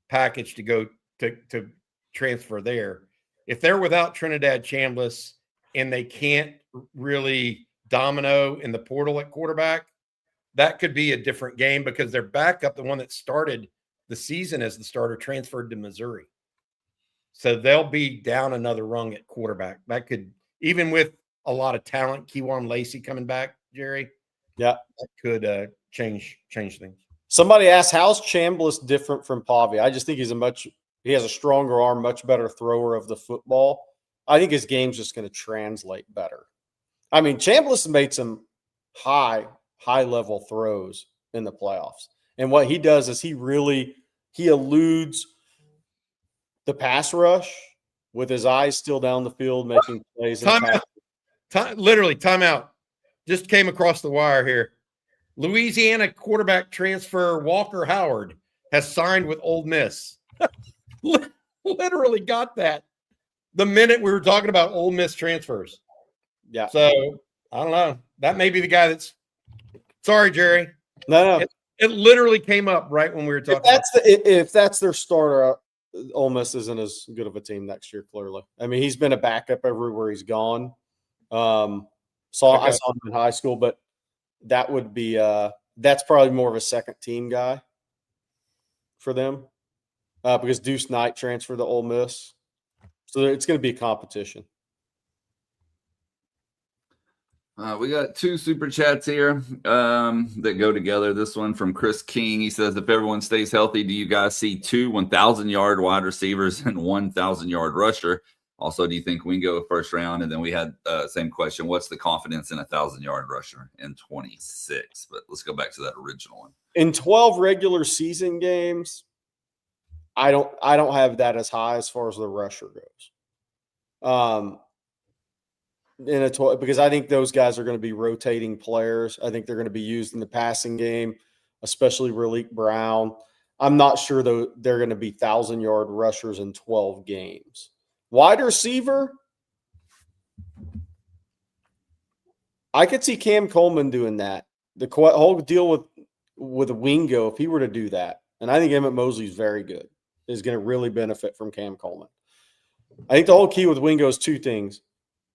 package to go to transfer there. If they're without Trinidad Chambliss and they can't really domino in the portal at quarterback, that could be a different game, because their backup, the one that started the season as the starter, transferred to Missouri. So they'll be down another rung at quarterback. That could, even with a lot of talent, Keywan Lacey coming back, Jerry. Yeah, that could change things. Somebody asked, how's Chambliss different from Pavi? I just think he has a stronger arm, much better thrower of the football. I think his game's just going to translate better. I mean, Chambliss made some high-level throws in the playoffs. And what he does is he eludes the pass rush with his eyes still down the field, making plays. Time out. Just came across the wire here. Louisiana quarterback transfer Walker Howard has signed with Ole Miss. Literally got that the minute we were talking about Ole Miss transfers. Yeah. So I don't know. That may be the guy that's. Sorry, Jerry. No. It literally came up right when we were talking. If that's their starter, Ole Miss isn't as good of a team next year. Clearly, I mean, he's been a backup everywhere he's gone. I saw him in high school, but that would be that's probably more of a second team guy for them, because Deuce Knight transferred to Ole Miss, so it's going to be a competition. We got 2 super chats here that go together. This one from Chris King. He says, if everyone stays healthy, do you guys see 2 1,000-yard wide receivers and 1,000-yard rusher? Also, do you think we can go first round? And then we had same question. What's the confidence in a 1,000-yard rusher in 26? But let's go back to that original one. In 12 regular season games, I don't have that as high as far as the rusher goes. In a 12, because I think those guys are going to be rotating players. I think they're going to be used in the passing game, especially Raleek Brown. I'm not sure, though, they're going to be 1,000-yard rushers in 12 games. Wide receiver, I could see Cam Coleman doing that. The whole deal with Wingo, if he were to do that, and I think Emmett Mosley is very good, is going to really benefit from Cam Coleman. I think the whole key with Wingo is 2 things.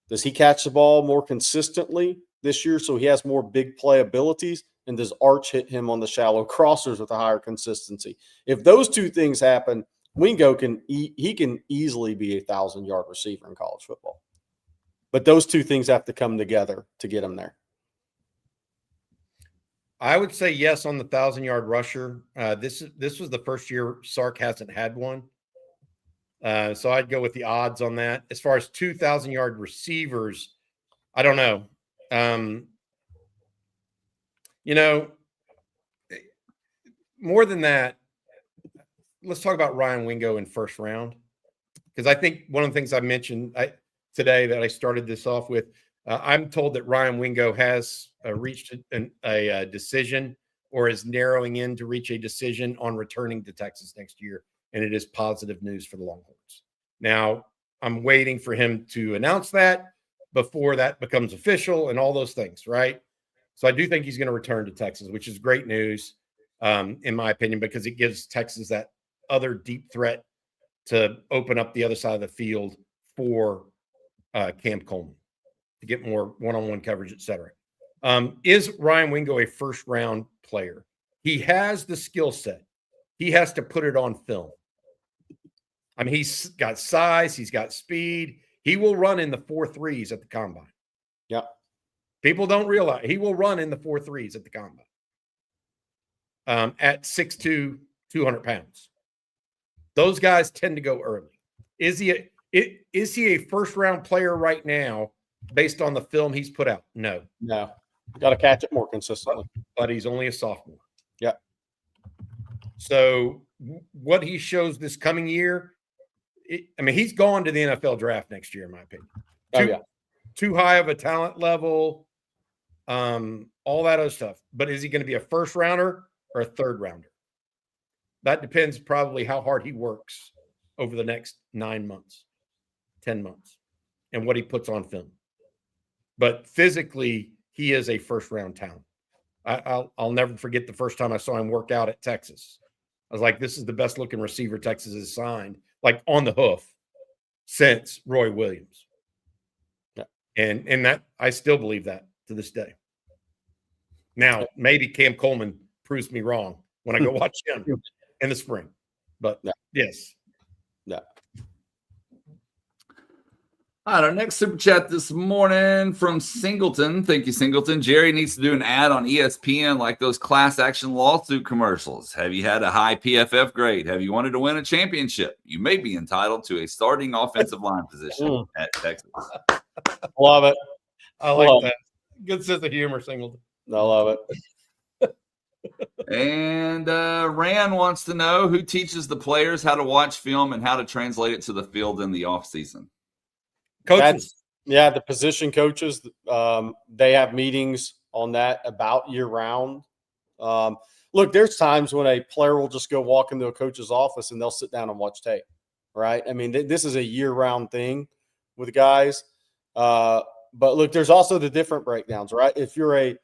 Does he catch the ball more consistently this year so he has more big play abilities? And does Arch hit him on the shallow crossers with a higher consistency? If those 2 things happen, Wingo can easily be a 1,000-yard receiver in college football. But those 2 things have to come together to get him there. I would say yes on the 1,000-yard rusher. This was the first year Sark hasn't had one. So I'd go with the odds on that. As far as 2,000-yard receivers, I don't know. More than that, let's talk about Ryan Wingo in first round, because I think one of the things I mentioned today that I started this off with, I'm told that Ryan Wingo has reached a decision, or is narrowing in to reach a decision on returning to Texas next year, and it is positive news for the Longhorns. Now, I'm waiting for him to announce that before that becomes official and all those things, right? So I do think he's going to return to Texas, which is great news, in my opinion, because it gives Texas that other deep threat to open up the other side of the field for Cam Coleman to get more one-on-one coverage, et cetera. Is Ryan Wingo a first-round player? He has the skill set. He has to put it on film. I mean, he's got size. He's got speed. He will run in the 4.3s at the combine. Yeah. People don't realize he will run in the 4.3s at the combine. At 6'2", 200 pounds. Those guys tend to go early. Is he a first-round player right now based on the film he's put out? No. Got to catch it more consistently. But he's only a sophomore. Yeah. So what he shows this coming year, he's gone to the NFL draft next year, in my opinion. Too high of a talent level, all that other stuff. But is he going to be a first-rounder or a third-rounder? That depends probably how hard he works over the next 9 months, 10 months, and what he puts on film. But physically, he is a first-round talent. I'll never forget the first time I saw him work out at Texas. I was like, this is the best-looking receiver Texas has signed, like on the hoof, since Roy Williams. Yeah. And that I still believe that to this day. Now, maybe Cam Coleman proves me wrong when I go watch him in the spring. But yes. Yeah. All right, our next super chat this morning from Singleton. Thank you, Singleton. Jerry needs to do an ad on ESPN like those class action lawsuit commercials. Have you had a high PFF grade? Have you wanted to win a championship? You may be entitled to a starting offensive line position at Texas. Love it. I like that. Good sense of humor, Singleton. I love it. And Rand wants to know who teaches the players how to watch film and how to translate it to the field in the offseason. Coaches. The position coaches, they have meetings on that about year round. Look, there's times when a player will just go walk into a coach's office and they'll sit down and watch tape, right? I mean, this is a year-round thing with guys. But look, there's also the different breakdowns, right? If you're a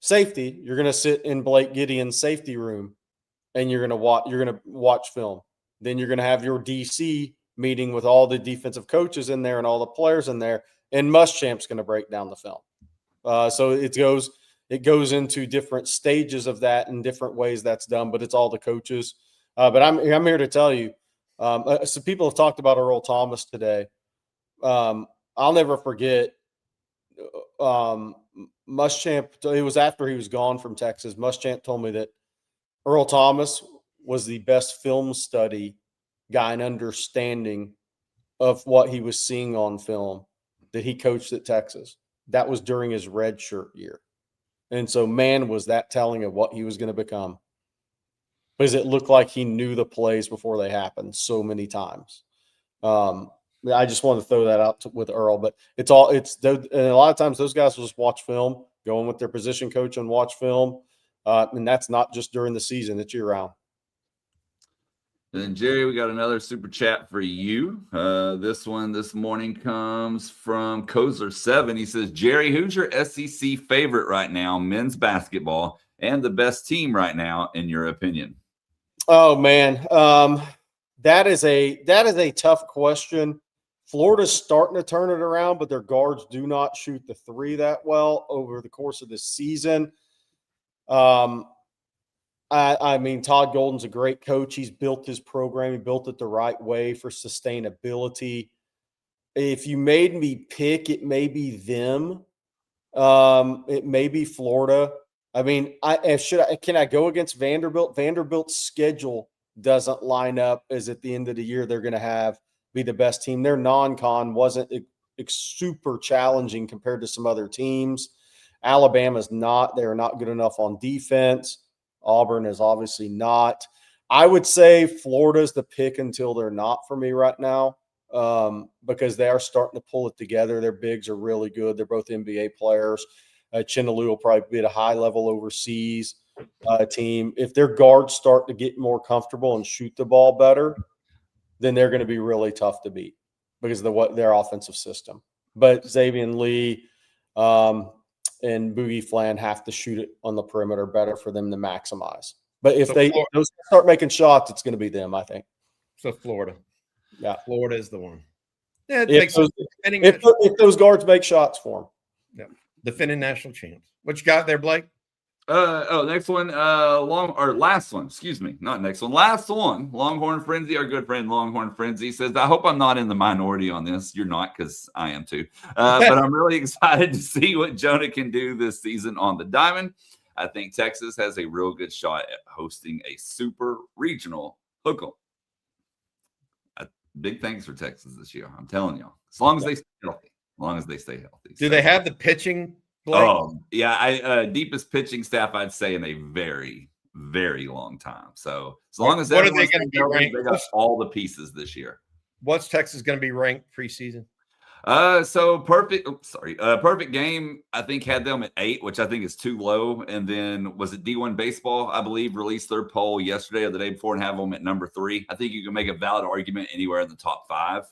safety, you're going to sit in Blake Gideon's safety room and you're going to watch film. Then you're going to have your DC meeting with all the defensive coaches in there and all the players in there, and Muschamp's going to break down the film. So it goes into different stages of that and different ways that's done, but it's all the coaches. But I'm here to tell you, so people have talked about Earl Thomas today. I'll never forget Muschamp. It was after he was gone from Texas. Muschamp told me that Earl Thomas was the best film study guy and understanding of what he was seeing on film that he coached at Texas. That was during his redshirt year. And so, man, was that telling of what he was going to become, because it looked like he knew the plays before they happened so many times. I just want to throw that out with Earl, but and a lot of times those guys will just watch film, go in with their position coach and watch film. And that's not just during the season, it's year round. And then, Jerry, we got another super chat for you. This one this morning comes from Kozer7. He says, Jerry, who's your SEC favorite right now, men's basketball, and the best team right now, in your opinion? Oh, man. That is a tough question. Florida's starting to turn it around, but their guards do not shoot the three that well over the course of the season. I mean, Todd Golden's a great coach. He's built his program. He built it the right way for sustainability. If you made me pick, it may be them. It may be Florida. I mean, can I go against Vanderbilt? Vanderbilt's schedule doesn't line up as at the end of the year they're going to be the best team. Their non-con wasn't super challenging compared to some other teams. Alabama's not. They're not good enough on defense. Auburn is obviously not. I would say Florida's the pick until they're not for me right now, because they are starting to pull it together. Their bigs are really good. They're both NBA players. Chinaloo will probably be at a high level overseas team. If their guards start to get more comfortable and shoot the ball better, then they're going to be really tough to beat because of their offensive system. But Xavier Lee and Boogie Flan have to shoot it on the perimeter better for them to maximize. But if they start making shots, it's going to be them, I think. So Florida. Yeah. Florida is the one. Yeah, if those guards make shots for them. Yeah. Defending national champs. What you got there, Blake? Next one, last one, excuse me, not next one, last one. Longhorn Frenzy, our good friend Longhorn Frenzy says, I hope I'm not in the minority on this. You're not, because I am too. But I'm really excited to see what Jonah can do this season on the diamond. I think Texas has a real good shot at hosting a super regional hook 'em. Big thanks for Texas this year. I'm telling y'all, as long as they stay healthy. Do they have the pitching? Blake? Oh, yeah. Deepest pitching staff, I'd say, in a very, very long time. So as long as what are they going to be ranked? They got all the pieces this year. What's Texas going to be ranked preseason? Perfect Game, I think, had them at 8, which I think is too low. And then was it D1 Baseball, I believe, released their poll yesterday or the day before and have them at number 3. I think you can make a valid argument anywhere in the top 5.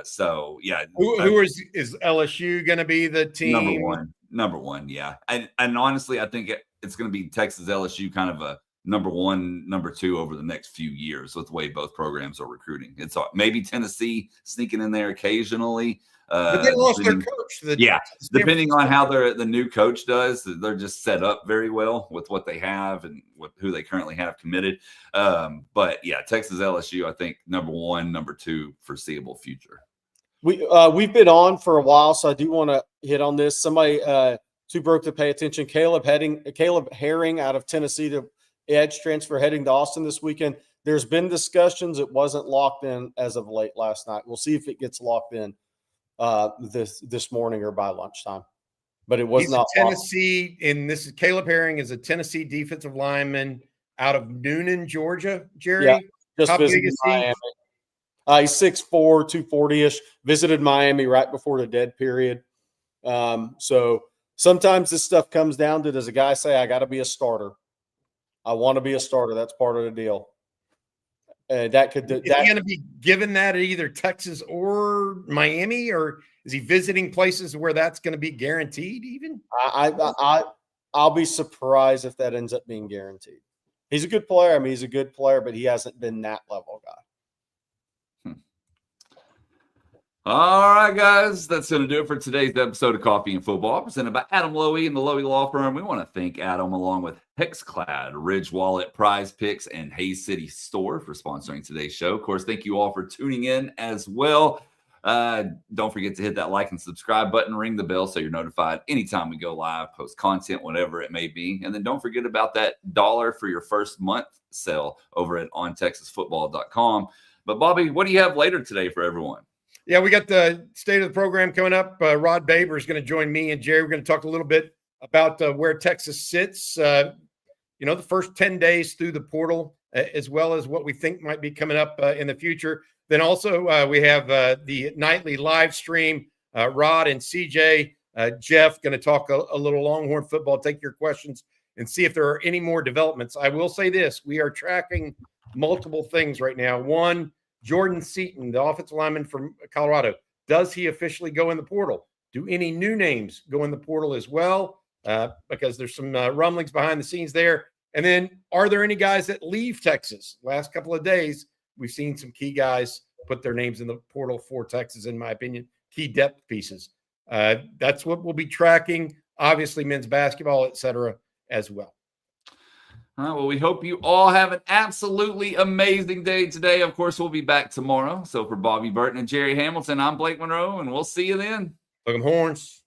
So yeah. Who is LSU going to be the team? Number one. Yeah. And honestly, I think it's going to be Texas LSU kind of a number 1, number 2 over the next few years with the way both programs are recruiting. It's maybe Tennessee sneaking in there occasionally. But they lost their coach. Depending on how the new coach does, they're just set up very well with what they have and who they currently have committed. But yeah, Texas LSU, I think number 1, number 2 foreseeable future. We've been on for a while, so I do want to hit on this. Somebody too broke to pay attention. Caleb Herring out of Tennessee, the edge transfer, heading to Austin this weekend. There's been discussions. It wasn't locked in as of late last night. We'll see if it gets locked in this morning or by lunchtime. But it was not Tennessee. And this is Caleb Herring is a Tennessee defensive lineman out of Noonan, Georgia. Jerry, yeah, just visited Miami. He's 6'4", 240-ish. Visited Miami right before the dead period. So sometimes this stuff comes down to, does a guy say, I got to be a starter? I want to be a starter. That's part of the deal. Is he going to be given that at either Texas or Miami, or is he visiting places where that's going to be guaranteed even? I'll be surprised if that ends up being guaranteed. He's a good player. I mean, he's a good player, but he hasn't been that level guy. All right, guys, that's going to do it for today's episode of Coffee and Football, presented by Adam Lowy and the Lowy Law Firm. We want to thank Adam, along with Hexclad, Ridge Wallet, Prize Picks, and Hayes City Store for sponsoring today's show. Of course, thank you all for tuning in as well. Don't forget to hit that like and subscribe button, ring the bell so you're notified anytime we go live, post content, whatever it may be. And then don't forget about that $1 for your first month sale over at ontexasfootball.com. But, Bobby, what do you have later today for everyone? Yeah, we got the state of the program coming up. Rod Baber is going to join me and Jerry. We're going to talk a little bit about where Texas sits, the first 10 days through the portal, as well as what we think might be coming up in the future. Then also we have the nightly live stream. Rod and CJ, Jeff, going to talk a little Longhorn football, take your questions, and see if there are any more developments. I will say this. We are tracking multiple things right now. One, Jordan Seaton, the offensive lineman from Colorado, does he officially go in the portal? Do any new names go in the portal as well? Because there's some rumblings behind the scenes there. And then are there any guys that leave Texas? Last couple of days, we've seen some key guys put their names in the portal for Texas, in my opinion, key depth pieces. That's what we'll be tracking. Obviously, men's basketball, et cetera, as well. All right, well, we hope you all have an absolutely amazing day today. Of course, we'll be back tomorrow. So for Bobby Burton and Jerry Hamilton, I'm Blake Monroe, and we'll see you then. Look 'em horns.